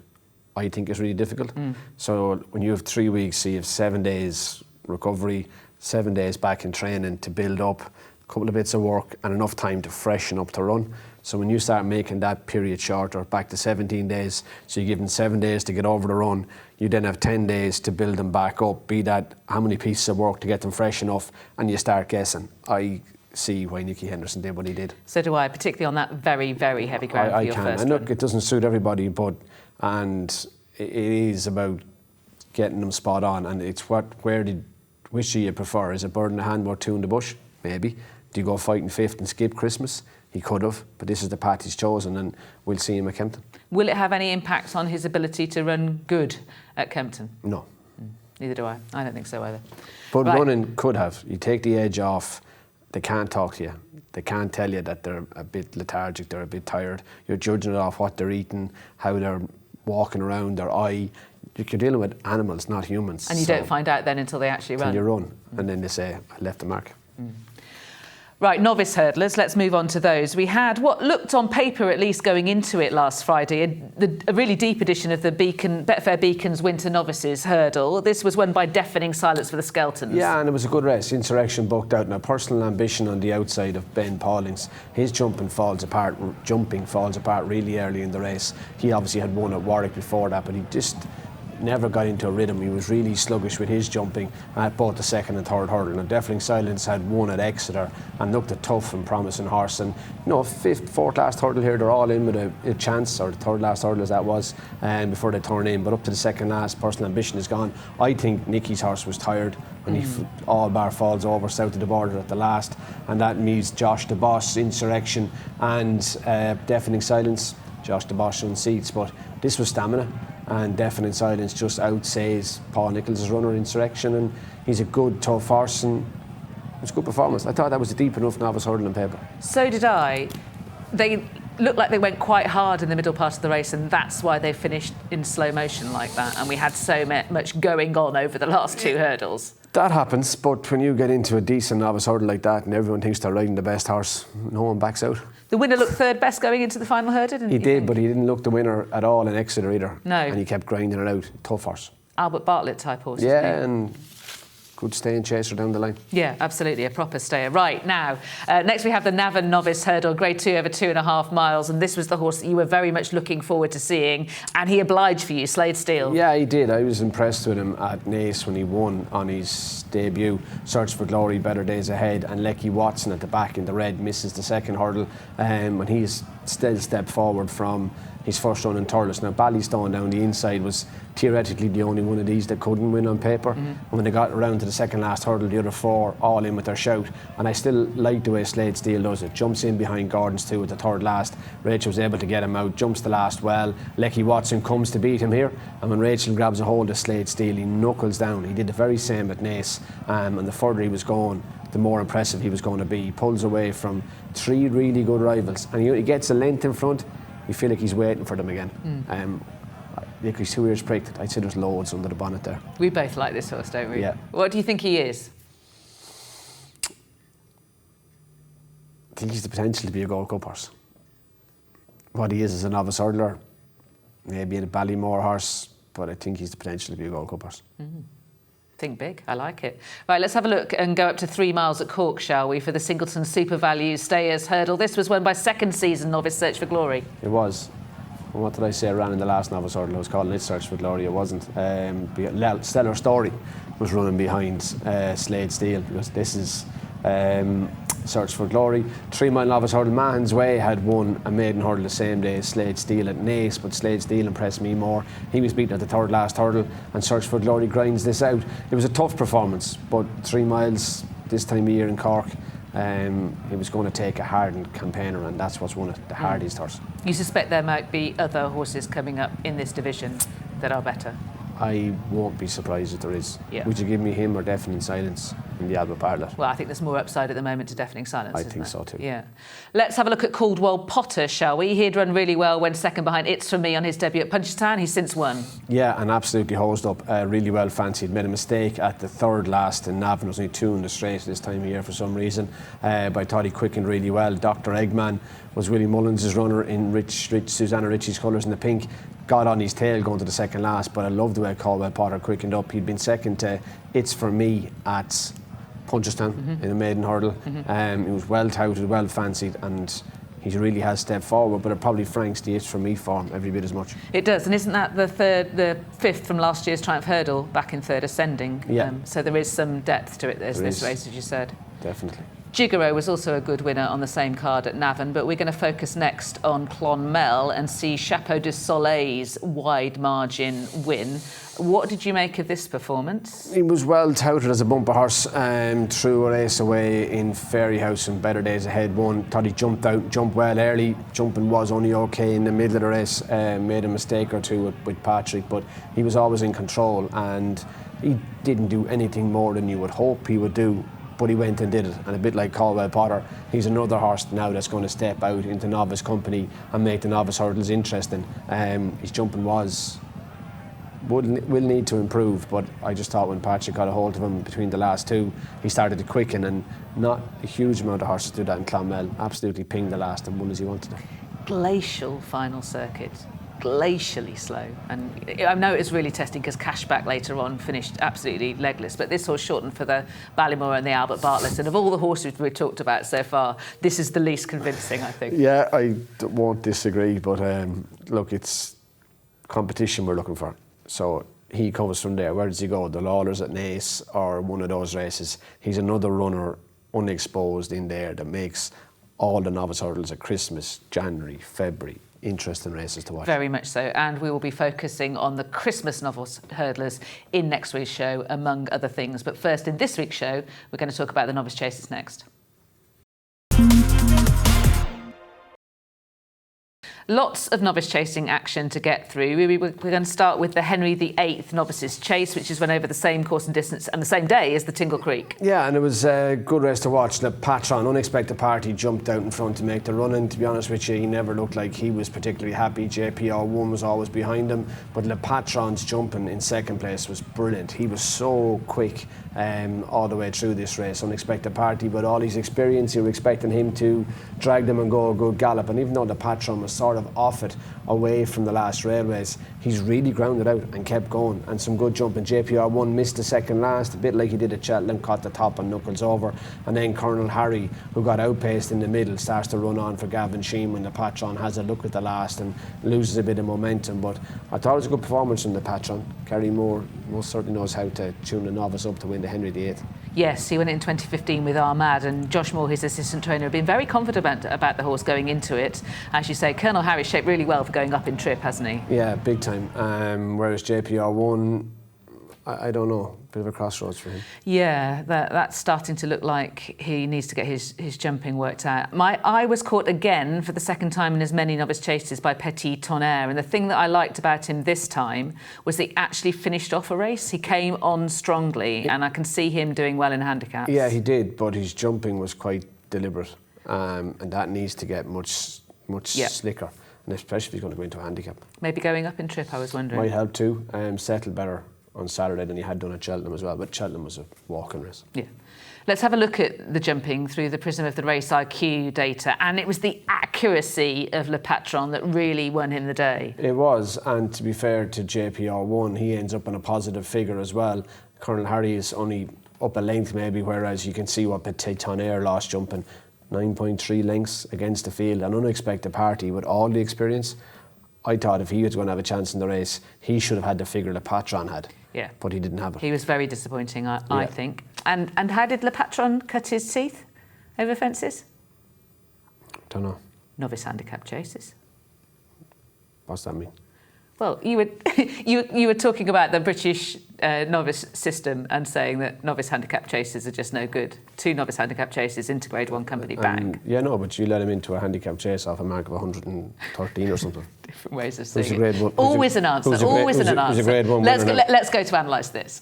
I think it's really difficult. So when you have 3 weeks, so you have 7 days recovery, 7 days back in training to build up, a couple of bits of work and enough time to freshen up to run. So when you start making that period shorter, back to 17 days, so you give them 7 days to get over the run, you then have 10 days to build them back up, be that how many pieces of work to get them fresh enough, and you start guessing. I see why Nicky Henderson did what he did. So do I, particularly on that very, very heavy ground for your first and look, it doesn't suit everybody, and it is about getting them spot on, and it's which do you prefer? Is it bird in the hand or two in the bush? Maybe. Do you go fighting fifth and skip Christmas? He could have, but this is the path he's chosen, and we'll see him at Kempton. Will it have any impact on his ability to run good at Kempton? No. Neither do I. I don't think so either. But running could have. You take the edge off. They can't talk to you. They can't tell you that they're a bit lethargic, they're a bit tired. You're judging it off what they're eating, how they're walking around, their eye. You're dealing with animals, not humans. And you don't find out then until they actually run. Until you run, and then they say, I left the mark. Right, novice hurdlers, let's move on to those. We had what looked on paper, at least going into it last Friday, a really deep edition of the Betfair Beacon's Winter Novices hurdle. This was won by deafening silence for the Skeltons. Yeah, and it was a good race. Insurrection booked out, and a personal ambition on the outside of Ben Paulings. His jumping falls apart really early in the race. He obviously had won at Warwick before that, but he just never got into a rhythm. He was really sluggish with his jumping at both the second and third hurdle. Now, Deafening Silence had won at Exeter and looked a tough and promising horse. And fourth last hurdle here, they're all in with a chance, or the third last hurdle as that was, before they turn in. But up to the second last, Personal Ambition is gone. I think Nicky's horse was tired when he all bar falls over south of the border at the last, and that means Josh the Boss, Insurrection, and Deafening Silence. Josh the Boss unseats, but this was stamina. And Deafening Silence just outsays Paul Nicholls' runner, Insurrection, and he's a good, tough horse, and it was a good performance. I thought that was a deep enough novice hurdle on paper. So did I. They looked like they went quite hard in the middle part of the race, and that's why they finished in slow motion like that, and we had so much going on over the last two hurdles. That happens, but when you get into a decent novice hurdle like that and everyone thinks they're riding the best horse, no one backs out. The winner looked third best going into the final hurdle, didn't he? He did, but he didn't look the winner at all in Exeter either. No. And he kept grinding it out. Tough horse. Albert Bartlett type horse. Yeah, and good staying chaser down the line. Yeah, absolutely, a proper stayer. Right, now, next we have the Navan Novice Hurdle, Grade 2 over 2.5 miles, and this was the horse that you were very much looking forward to seeing, and he obliged for you, Slade Steele. Yeah, he did. I was impressed with him at Naas when he won on his debut. Search for Glory, Better Days Ahead, and Lecky Watson at the back in the red misses the second hurdle, and he's still stepped forward from his first run in Thurles. Now, Ballystone down the inside was theoretically the only one of these that couldn't win on paper. And when they got around to the second last hurdle, the other four all in with their shout. And I still like the way Slade Steele does it. Jumps in behind Gordon's two at the third last. Rachel was able to get him out, jumps the last well. Lecky Watson comes to beat him here. And when Rachel grabs a hold of Slade Steele, he knuckles down. He did the very same at Naas. And the further he was going, the more impressive he was going to be. He pulls away from three really good rivals. And he gets a length in front. You feel like he's waiting for them again. Like he's 2 years pricked. I'd say there's loads under the bonnet there. We both like this horse, don't we? Yeah. What do you think he is? I think he's the potential to be a Gold Cup horse. What he is a novice hurdler, maybe a Ballymore horse, but I think he's the potential to be a Gold Cup horse. Think big, I like it. Right, let's have a look and go up to 3 miles at Cork, shall we, for the Singleton Super Value Stayers Hurdle. This was won by second season novice Search for Glory. It was. And what did I say? I ran in the last novice hurdle. I was calling it Search for Glory. It wasn't. Stellar Story was running behind Slade Steele, because this is Search for Glory. 3 mile novice hurdle. Mahon's Way had won a maiden hurdle the same day as Slade Steele at Naas, but Slade Steele impressed me more. He was beaten at the third last hurdle, and Search for Glory grinds this out. It was a tough performance, but 3 miles this time of year in Cork, he was going to take a hardened campaigner, and that's what's one of the hardest horses. You suspect there might be other horses coming up in this division that are better? I won't be surprised if there is. Yeah. Would you give me him or Deafening Silence in the Albert Bartlett? Well, I think there's more upside at the moment to Deafening Silence, I isn't think there? so too. Yeah. Let's have a look at Caldwell Potter, shall we? He'd run really well, went second behind It's For Me on his debut at Punchestown. He's since won. Yeah, and absolutely hosed up, really well fancied. Made a mistake at the third last in Navan. There was only 2 in the straight this time of year for some reason. But I thought he quickened really well. Dr. Eggman was Willie Mullins' runner in Susanna Ritchie's colours in the pink. Got on his tail going to the second last, but I love the way Caldwell Potter quickened up. He'd been second to It's For Me at Punchestown in a maiden hurdle. He was well touted, well fancied, and he really has stepped forward, but it probably franks the It's For Me form every bit as much. It does, and isn't that the fifth from last year's Triumph Hurdle, back in third ascending? Yeah. So there is some depth to it, this race, as you said. Definitely. Gigaro was also a good winner on the same card at Navan, but we're going to focus next on Clonmel and see Chapeau de Soleil's wide margin win. What did you make of this performance? He was well touted as a bumper horse, threw a race away in Fairyhouse and Better Days Ahead won. Thought he jumped well early. Jumping was only okay in the middle of the race. Made a mistake or two with Patrick, but he was always in control, and he didn't do anything more than you would hope he would do. But he went and did it, and a bit like Caldwell Potter, he's another horse now that's going to step out into novice company and make the novice hurdles interesting. His jumping was will need to improve, but I just thought when Patrick got a hold of him between the last two, he started to quicken, and not a huge amount of horses do that in Clonmel. Absolutely pinged the last and won as he wanted to. Glacial final circuit. Glacially slow, and I know it was really testing because Cashback later on finished absolutely legless, but this horse shortened for the Ballymore and the Albert Bartlett, and of all the horses we've talked about so far, this is the least convincing, I think. Yeah, I won't disagree, but look, it's competition we're looking for, so he comes from there. Where does he go? The Lawlers at Naas or one of those races? He's another runner unexposed in there that makes all the novice hurdles at Christmas, January, February. Interesting races to watch. Very much so, and we will be focusing on the Christmas novice hurdlers in next week's show, among other things. But first, in this week's show, we're going to talk about the Novice Chases next. Lots of novice chasing action to get through. We're going to start with the Henry VIII Novices Chase, which is run over the same course and distance and the same day as the Tingle Creek. Yeah, and it was a good race to watch. Le Patron, unexpected party, jumped out in front to make the run, and to be honest with you, he never looked like he was particularly happy. JPR1 was always behind him, but Le Patron's jumping in second place was brilliant. He was so quick all the way through this race. Unexpected party, but all his experience, you were expecting him to drag them and go a good gallop, and even though Le Patron was sort of off it away from the last railways, he's really grounded out and kept going, and some good jumping. JPR1 missed the second last, a bit like he did at Cheltenham, caught the top and knuckles over, and then Colonel Harry, who got outpaced in the middle, starts to run on for Gavin Sheen when the Patron has a look at the last and loses a bit of momentum. But I thought it was a good performance from the Patron. Kerry Moore most certainly knows how to tune a novice up to win the Henry VIII. Yes, he went in 2015 with Armad, and Josh Moore, his assistant trainer, had been very confident about the horse going into it. As you say, Colonel Harry shaped really well for going up in trip, hasn't he? Yeah, big time. Whereas JPR1, I don't know, bit of a crossroads for him. Yeah, that's starting to look like he needs to get his jumping worked out. My eye was caught again for the second time in as many novice chases by Petit Tonnerre, and the thing that I liked about him this time was that he actually finished off a race. He came on strongly, and I can see him doing well in handicaps. Yeah, he did, but his jumping was quite deliberate, and that needs to get much slicker, and especially if he's going to go into a handicap. Maybe going up in trip, I was wondering. Might help too. Settled better on Saturday than he had done at Cheltenham as well, but Cheltenham was a walking race. Yeah. Let's have a look at the jumping through the prism of the race IQ data, and it was the accuracy of Le Patron that really won him the day. It was, and to be fair to JPR1, he ends up on a positive figure as well. Colonel Harry is only up a length maybe, whereas you can see what Petit Tonnerre lost jumping. 9.3 lengths against the field, an unexpected party with all the experience. I thought if he was going to have a chance in the race, he should have had the figure Le Patron had. Yeah. But he didn't have it. He was very disappointing, I think. And how did Le Patron cut his teeth over fences? Don't know. Novice handicap chases. What's that mean? Well, you were talking about the British novice system and saying that novice handicap chases are just no good. 2 novice handicap chases into Grade 1 company, bang. Yeah, no, but you let him into a handicap chase off a mark of 113 or something. Different ways of saying it. Always an answer. Always an answer. Grade 1 let's go to analyse this.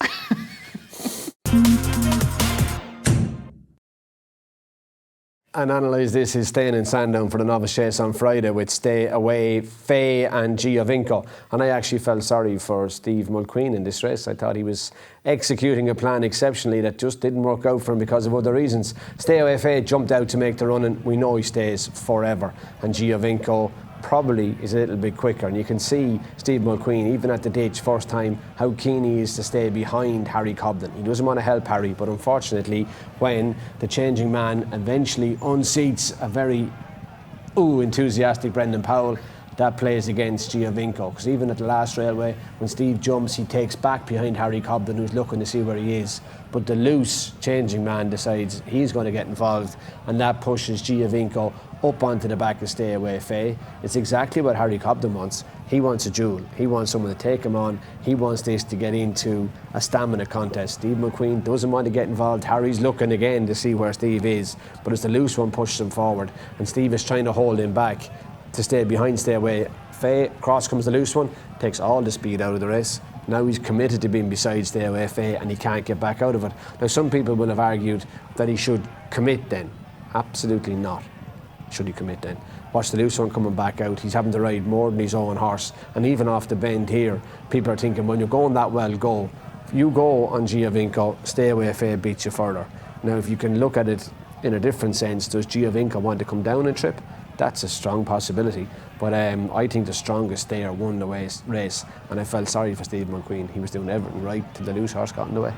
And analyse this is staying in Sandown for the Novice Chase on Friday with Stay Away, Faye and Giovinco. And I actually felt sorry for Steve Mulqueen in this race. I thought he was executing a plan exceptionally that just didn't work out for him because of other reasons. Stay Away, Faye jumped out to make the run, and we know he stays forever. And Giovinco probably is a little bit quicker, and you can see Steve Mulqueen, even at the ditch first time, how keen he is to stay behind Harry Cobden. He doesn't want to help Harry, but unfortunately when the changing man eventually unseats a very enthusiastic Brendan Powell, that plays against Giovinco, because even at the last railway when Steve jumps, he takes back behind Harry Cobden, who's looking to see where he is, but the loose changing man decides he's going to get involved, and that pushes Giovinco up onto the back of Stay Away Faye. It's exactly what Harry Cobden wants. He wants a duel. He wants someone to take him on. He wants this to get into a stamina contest. Steve McQueen doesn't want to get involved. Harry's looking again to see where Steve is, but it's the loose one pushes him forward, and Steve is trying to hold him back to stay behind Stay Away Faye. Cross comes the loose one, takes all the speed out of the race. Now he's committed to being beside Stay Away Faye, and he can't get back out of it. Now some people will have argued that he should commit then. Absolutely not. Should he commit then? Watch the loose one coming back out. He's having to ride more than his own horse. And even off the bend here, people are thinking, when you're going that well, go. If you go on Giovinco, Stay Away Fae beats you further. Now, if you can look at it in a different sense, does Giovinco want to come down and trip? That's a strong possibility. But I think the strongest stayer won the race. And I felt sorry for Steve McQueen. He was doing everything right till the loose horse got in the way.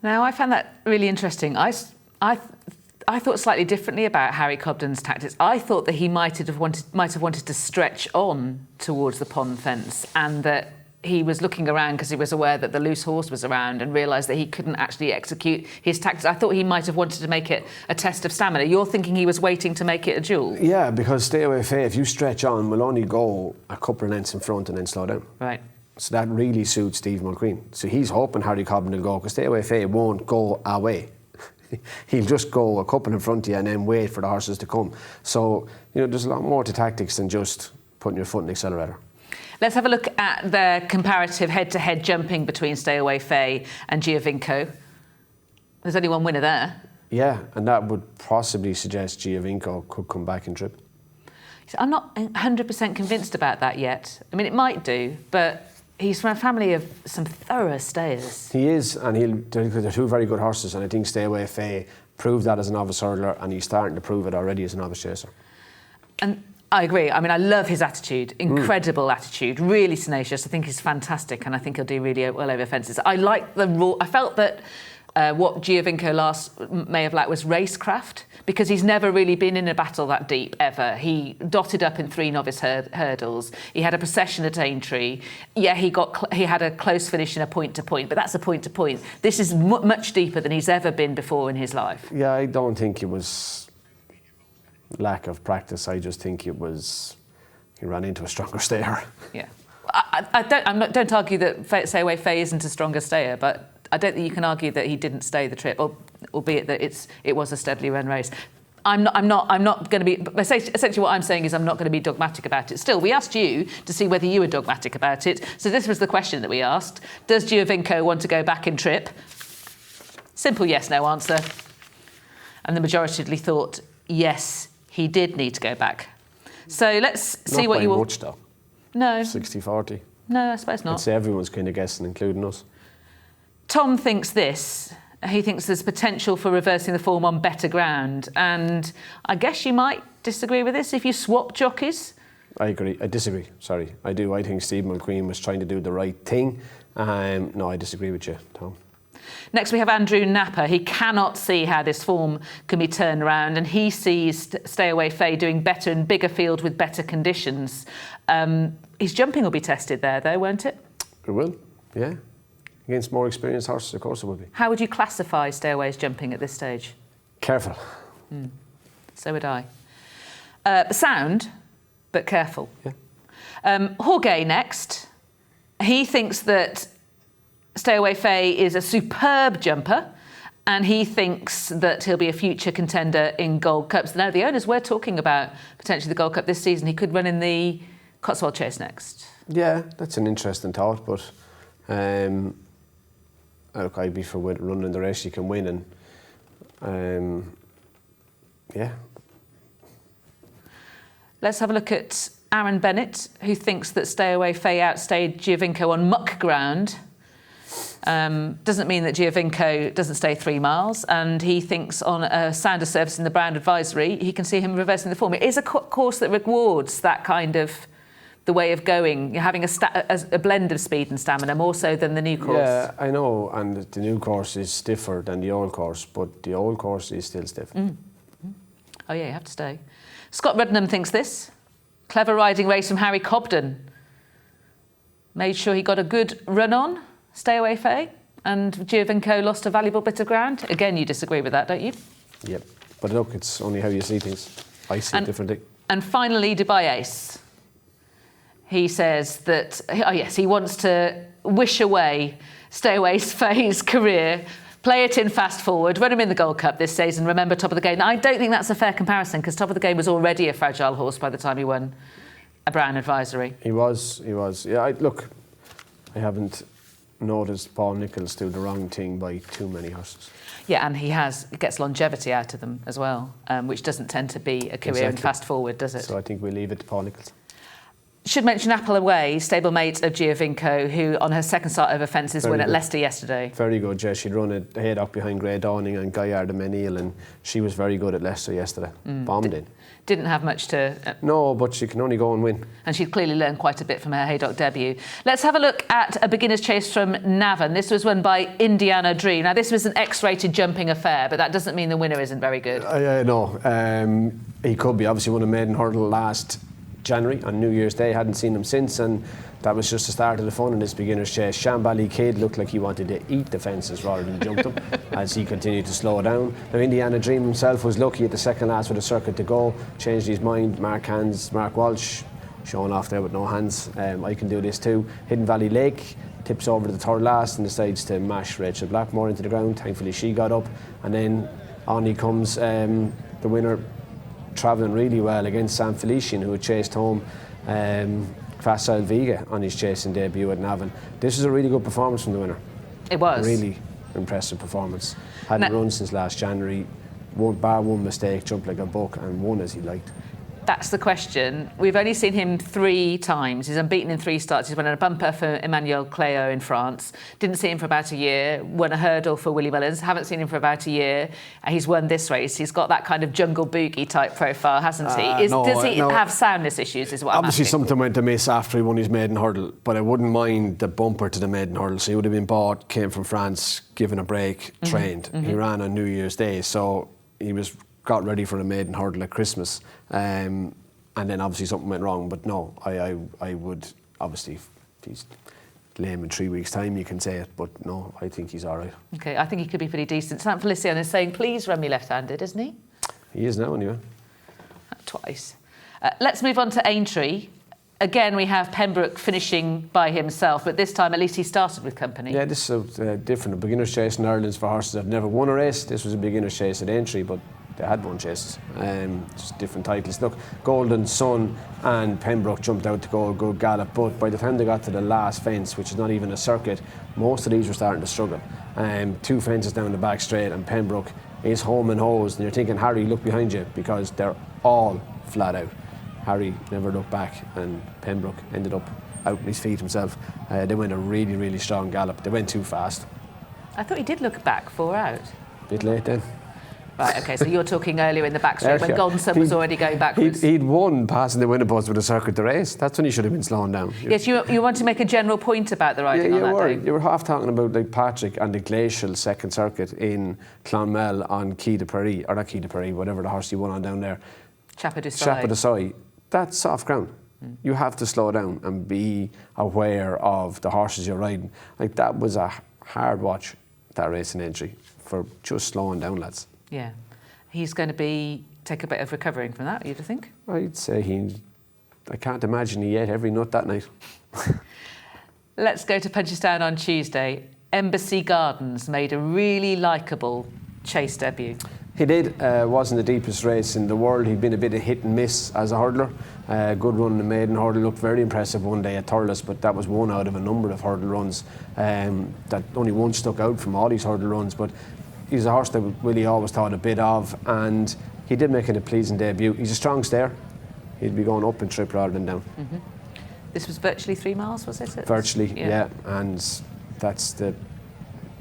Now, I found that really interesting. I thought slightly differently about Harry Cobden's tactics. I thought that he might have wanted to stretch on towards the pond fence, and that he was looking around because he was aware that the loose horse was around and realised that he couldn't actually execute his tactics. I thought he might have wanted to make it a test of stamina. You're thinking he was waiting to make it a duel? Yeah, because Stay Away Fae, if you stretch on, will only go a couple of lengths in front and then slow down. Right. So that really suits Steve McQueen. So he's hoping Harry Cobden will go, because Stay Away Fae won't go away. He'll just go a couple in front of you and then wait for the horses to come. So, there's a lot more to tactics than just putting your foot in the accelerator. Let's have a look at the comparative head-to-head jumping between Stay Away Fae and Giovinco. There's only one winner there. Yeah, and that would possibly suggest Giovinco could come back and trip. I'm not 100% convinced about that yet. I mean, it might do, but he's from a family of some thorough stayers. He is, and they're two very good horses, and I think Stay Away Fae proved that as a novice hurdler, and he's starting to prove it already as a novice chaser. And I agree. I mean, I love his attitude. Incredible attitude. Really tenacious. I think he's fantastic, and I think he'll do really well over fences. I like the raw. I felt that what Giovinco last may have lacked was racecraft, because he's never really been in a battle that deep ever. He dotted up in 3 novice hurdles. He had a procession at Aintree. Yeah, he had a close finish in a point-to-point, but that's a point-to-point. This is much deeper than he's ever been before in his life. Yeah, I don't think it was lack of practice. I just think it was he ran into a stronger stayer. Yeah, don't argue that Stay Away Fae isn't a stronger stayer, but I don't think you can argue that he didn't stay the trip, albeit that it was a steadily run race. I'm not going to be. Essentially, what I'm saying is I'm not going to be dogmatic about it. Still, we asked you to see whether you were dogmatic about it. So this was the question that we asked: does Giovinco want to go back and trip? Simple yes/no answer. And the majority thought yes, he did need to go back. So let's see what you will. Not by much though. No. 60-40. No, I suppose not. I'd say everyone's kind of guessing, including us. Tom thinks this. He thinks there's potential for reversing the form on better ground. And I guess you might disagree with this if you swap jockeys. I agree. I disagree. Sorry. I do. I think Steve McQueen was trying to do the right thing. No, I disagree with you, Tom. Next we have Andrew Napper. He cannot see how this form can be turned around, and he sees Stay Away Fae doing better in bigger field with better conditions. His jumping will be tested there, though, won't it? It will, yeah. Against more experienced horses, of course it will be. How would you classify Stay Away's jumping at this stage? Careful. So would I. Sound, but careful. Yeah. Jorge next. He thinks that Stay Away Fae is a superb jumper, and he thinks that he'll be a future contender in Gold Cups. Now, the owners were talking about potentially the Gold Cup this season. He could run in the Cotswold Chase next. Yeah, that's an interesting thought, but look, I'd be for running the race you can win, and yeah. Let's have a look at Aaron Bennett, who thinks that Stay Away Fae outstayed Giovinco on muck ground. Doesn't mean that Giovinco doesn't stay 3 miles, and he thinks on a sounder surface in the Brown Advisory he can see him reversing the form. It is a course that rewards that kind of the way of going. You're having a blend of speed and stamina, more so than the new course. Yeah, I know, and the new course is stiffer than the old course, but the old course is still stiff. Oh yeah, you have to stay. Scott Ruddenham thinks this. Clever riding race from Harry Cobden. Made sure he got a good run on Stay Away Fae, and Giovinco lost a valuable bit of ground. Again, you disagree with that, don't you? Yep, but look, it's only how you see things. I see it differently. And finally, Dubai Ace. He says that, he wants to wish away Stay Away Fae's career, play it in fast forward, run him in the Gold Cup this season, remember Top of the Game. Now, I don't think that's a fair comparison, because Top of the Game was already a fragile horse by the time he won a Brown Advisory. He was. Yeah, I haven't noticed Paul Nicholls do the wrong thing by too many horses. Yeah, and he gets longevity out of them as well, which doesn't tend to be a career in fast forward, does it? So I think we'll leave it to Paul Nicholls. Should mention Apple Away, stablemate of Giovinco, who on her second start over fences won at Leicester yesterday. Very good, yeah. She'd run a head up behind Grey Dawning and Gaillard and Menil, and she was very good at Leicester yesterday. Bombed in. Didn't have much to... No, but she can only go and win. And she'd clearly learned quite a bit from her Haydock debut. Let's have a look at a beginner's chase from Navan. This was won by Indiana Dream. Now, this was an X-rated jumping affair, but that doesn't mean the winner isn't very good. No. He could be. Obviously won a maiden hurdle last January on New Year's Day. Hadn't seen him since, and that was just the start of the fun in this beginner's chase. Shambally Kid looked like he wanted to eat the fences rather than jump them as he continued to slow down. Now Indiana Dream himself was lucky at the second last with a circuit to go, changed his mind. Mark Walsh showing off there with no hands. I can do this too. Hidden Valley Lake tips over to the third last and decides to mash Rachel Blackmore into the ground. Thankfully she got up, and then on he comes the winner, travelling really well against San Felician, who had chased home Facile Vega on his chasing debut at Navan. This was a really good performance from the winner. It was. Really impressive performance. Hadn't run since last January. Bar one mistake, jumped like a buck and won as he liked. That's the question. We've only seen him 3 times. He's unbeaten in 3 starts. He's won a bumper for Emmanuel Cléo in France. Didn't see him for about a year. Won a hurdle for Willie Mullins. Haven't seen him for about a year. And he's won this race. He's got that kind of jungle boogie type profile, hasn't he? Does he have soundness issues is what Obviously I'm asking. something went amiss after he won his maiden hurdle, but I wouldn't mind the bumper to the maiden hurdle. So he would have been bought, came from France, given a break, trained. He ran on New Year's Day, so he got ready for a maiden hurdle at Christmas. And then obviously something went wrong, but no, I would, obviously, if he's lame in 3 weeks' time, you can say it, but no, I think he's all right. OK, I think he could be pretty decent. Sam Felician is saying, please run me left-handed, isn't he? He is now, anyway. Twice. Let's move on to Aintree. Again, we have Pembroke finishing by himself, but this time at least he started with company. Yeah, this is different. A beginner's chase in Ireland for horses that have never won a race. This was a beginner's chase at Aintree, but they had won chases. Just different titles. Look, Golden Sun and Pembroke jumped out to go a good gallop, but by the time they got to the last fence, which is not even a circuit, most of these were starting to struggle. 2 fences down the back straight, and Pembroke is home and hosed, and you're thinking, Harry, look behind you, because they're all flat out. Harry never looked back, and Pembroke ended up out on his feet himself. They went a really, really strong gallop. They went too fast. I thought he did look back 4 out. Bit late then. Right, OK, so you're talking earlier in the back straight when Golden Sun was already going backwards. He'd won passing the winner post with a circuit to race. That's when he should have been slowing down. Yes, you want to make a general point about the riding on that day. You were half talking about like Patrick and the glacial second circuit in Clonmel on Quay de Paris, or not Quay de Paris, whatever the horse you won on down there. Chapa du Soy. That's soft ground. You have to slow down and be aware of the horses you're riding. Like, that was a hard watch, that race in Aintree, for just slowing down, lads. Yeah. He's going to take a bit of recovering from that, you'd think? I'd say I can't imagine he ate every nut that night. Let's go to Punchestown on Tuesday. Embassy Gardens made a really likeable chase debut. He did. Wasn't the deepest race in the world. He'd been a bit of hit and miss as a hurdler. Good run in the maiden hurdle. Looked very impressive one day at Thurles, but that was one out of a number of hurdle runs. That only one stuck out from all these hurdle runs. But he's a horse that Willie always thought a bit of, and he did make it a pleasing debut. He's a strong stayer. He'd be going up in trip rather than down. This was virtually 3 miles, was it? Virtually, yeah. And that's the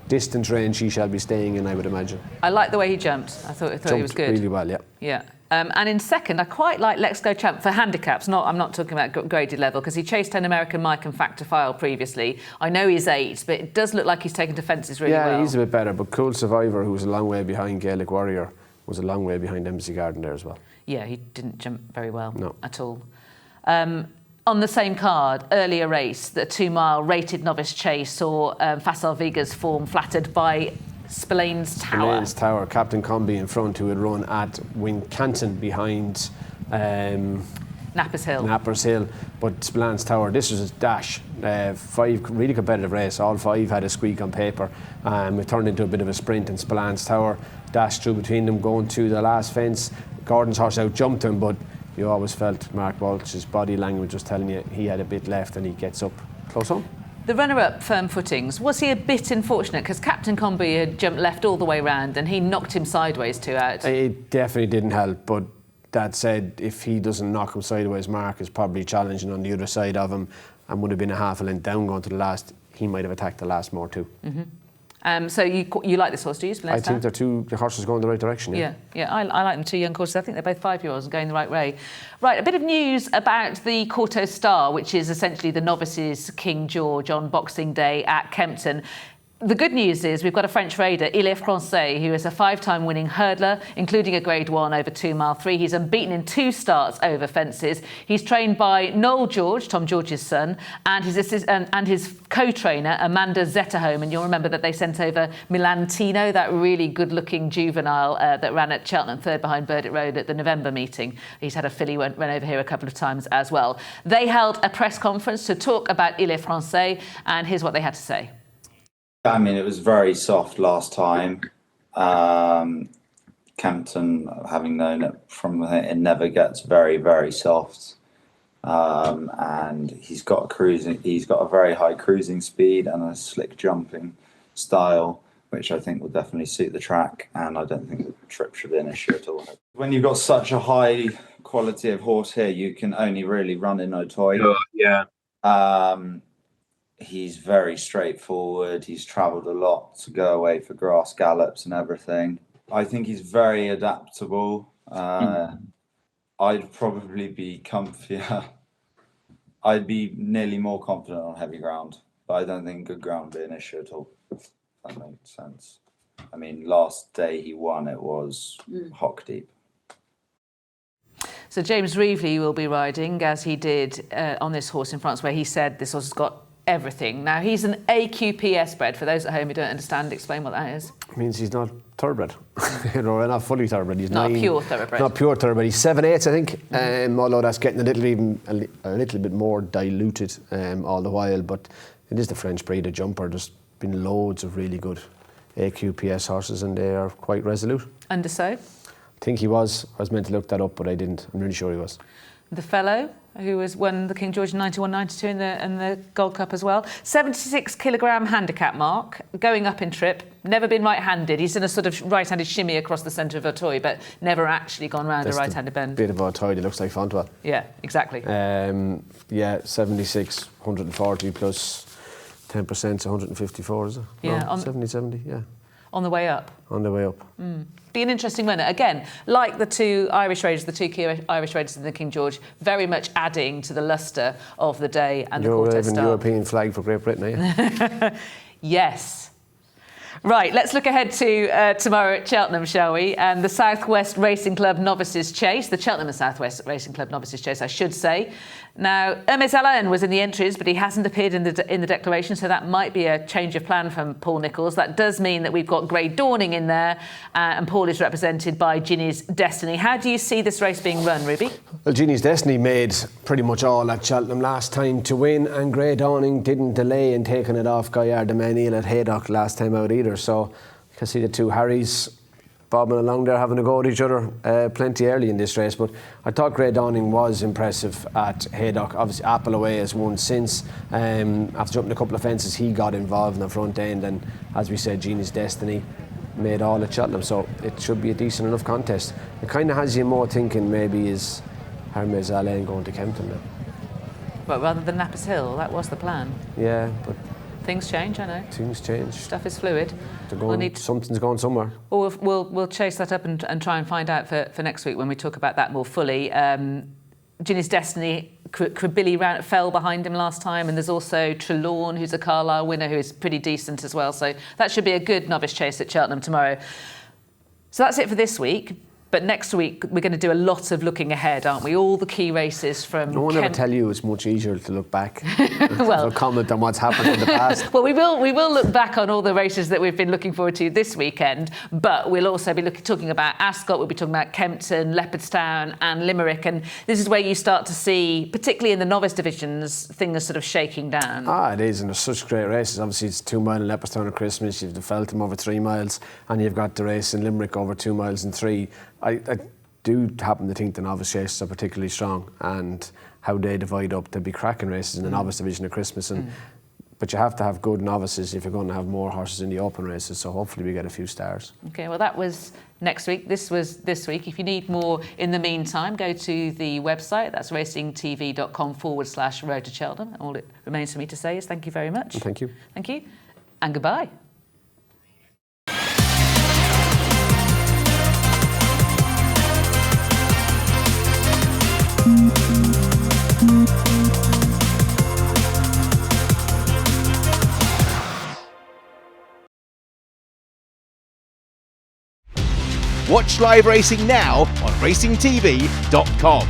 distance range he shall be staying in, I would imagine. I like the way he jumped. I thought he was good. Really well, yeah. Yeah. And in second, I quite like Let's Go Champ for handicaps. I'm not talking about graded level, because he chased 10 American Mike and Factor File previously. I know he's 8, but it does look like he's taken to fences really well. Yeah, he's a bit better. But Cool Survivor, who was a long way behind Gaelic Warrior, was a long way behind Embassy Garden there as well. Yeah, he didn't jump very well at all. On the same card, earlier race, the 2-mile rated Novice Chase saw Facile Vega's form flattered by Spillane's Tower. Spillane's Tower, Captain Comby in front, who had run at Wincanton behind Nappers Hill. But Spillane's Tower, this was a dash. 5 really competitive race. All 5 had a squeak on paper. It turned into a bit of a sprint, and Spillane's Tower dashed through between them, going to the last fence. Gordon's horse out jumped him, but you always felt Mark Walsh's body language was telling you he had a bit left, and he gets up close home. The runner-up, Firm Footings, was he a bit unfortunate? Because Captain Comby had jumped left all the way round and he knocked him sideways 2 out. It definitely didn't help, but that said, if he doesn't knock him sideways, Mark is probably challenging on the other side of him and would have been a half a length down going to the last. He might have attacked the last more too. So you like this horse, do you? I think they're two horses going the right direction. Yeah, I like them. 2 young horses. I think they're both 5-year-olds and going the right way. Right, a bit of news about the Courto Star, which is essentially the Novices King George on Boxing Day at Kempton. The good news is we've got a French raider, Hilly Way, who is a 5-time winning hurdler, including a Grade 1 over 2 mile 3. He's unbeaten in 2 starts over fences. He's trained by Noel George, Tom George's son, and his co-trainer, Amanda Zetterholm. And you'll remember that they sent over Milantino, that really good-looking juvenile that ran at Cheltenham, 3rd behind Burdick Road at the November meeting. He's had a filly run over here a couple of times as well. They held a press conference to talk about Hilly Way, and here's what they had to say. I mean, it was very soft last time. Kempton, having known it from it never gets very, very soft. And he's got a very high cruising speed and a slick jumping style, which I think will definitely suit the track. And I don't think the trip should be an issue at all. When you've got such a high quality of horse here, you can only really run in Otoy. Yeah. He's very straightforward. He's travelled a lot to go away for grass gallops and everything. I think he's very adaptable. I'd probably be comfier. I'd be nearly more confident on heavy ground, but I don't think good ground would be an issue at all. If that makes sense. I mean, last day he won, it was hock deep. So James Reevely will be riding, as he did on this horse in France, where he said this horse has got everything. Now, he's an AQPS bred. For those at home who don't understand, explain what that is. It means he's not thoroughbred. Not fully thoroughbred. He's not pure thoroughbred. Not pure thoroughbred. He's 7/8, I think. Although that's getting a little bit more diluted all the while. But it is the French breed of jumper. There's been loads of really good AQPS horses, and they are quite resolute. Under so? I think he was. I was meant to look that up, but I didn't. I'm really sure he was. The fellow who has won the King George 91-92 in the Gold Cup as well. 76 kilogram handicap mark, going up in trip, never been right-handed. He's in a sort of right-handed shimmy across the centre of Otoy, but never actually gone round a right-handed bend. Bit of Otoy that looks like Fontwell. Yeah, exactly. 76, 140 plus 10%, 154, is it? Yeah. No, 70, yeah. On the way up. On the way up. Be an interesting runner. Again, like the 2 Irish raiders, the 2 key Irish raiders in the King George, very much adding to the lustre of the day and the Courto Star. European flag for Great Britain, are you? Yes. Right, let's look ahead to tomorrow at Cheltenham, shall we? And the South West Racing Club Novices Chase, the Cheltenham and South West Racing Club Novices Chase, I should say. Now, Hermes Alain was in the entries, but he hasn't appeared in the declaration, so that might be a change of plan from Paul Nicholls. That does mean that we've got Grey Dawning in there, and Paul is represented by Ginny's Destiny. How do you see this race being run, Ruby? Well, Ginny's Destiny made pretty much all at Cheltenham last time to win, and Grey Dawning didn't delay in taking it off Gaillard de Menil at Haydock last time out either. So you can see the 2 Harrys bobbing along there having a go at each other plenty early in this race. But I thought Grey Dawning was impressive at Haydock. Obviously Appleway has won since. After jumping a couple of fences, he got involved in the front end, and as we said, Ginny's Destiny made all at Cheltenham, so it should be a decent enough contest. It kind of has you more thinking maybe is Hermes Alain going to Kempton now. Well, rather than Nappers Hill, that was the plan. Yeah, but things change, I know. Things change. Stuff is fluid. Something's going somewhere. Well, we'll chase that up and try and find out for next week when we talk about that more fully. Ginny's Destiny, Billy fell behind him last time, and there's also Trelawn, who's a Carlisle winner, who is pretty decent as well. So that should be a good novice chase at Cheltenham tomorrow. So that's it for this week. But next week, we're going to do a lot of looking ahead, aren't we? All the key races from... No one ever tell you it's much easier to look back. Well, comment on what's happened in the past. Well, we will look back on all the races that we've been looking forward to this weekend, but we'll also be talking about Ascot, we'll be talking about Kempton, Leopardstown and Limerick, and this is where you start to see, particularly in the novice divisions, things sort of shaking down. It is, and there's such great races. Obviously, it's 2 mile in Leopardstown at Christmas, you've the Feltham over 3 miles, and you've got the race in Limerick over 2 miles and 3. I do happen to think the novice chases are particularly strong, and how they divide up, there'll be cracking races in the novice division at Christmas, and But you have to have good novices if you're going to have more horses in the open races, so hopefully we get a few stars. Okay, well that was next week. This was this week. If you need more in the meantime, go to the website. That's racingtv.com/Road to Cheltenham. All it remains for me to say is thank you very much. Thank you. Thank you. And goodbye. Watch live racing now on racingtv.com.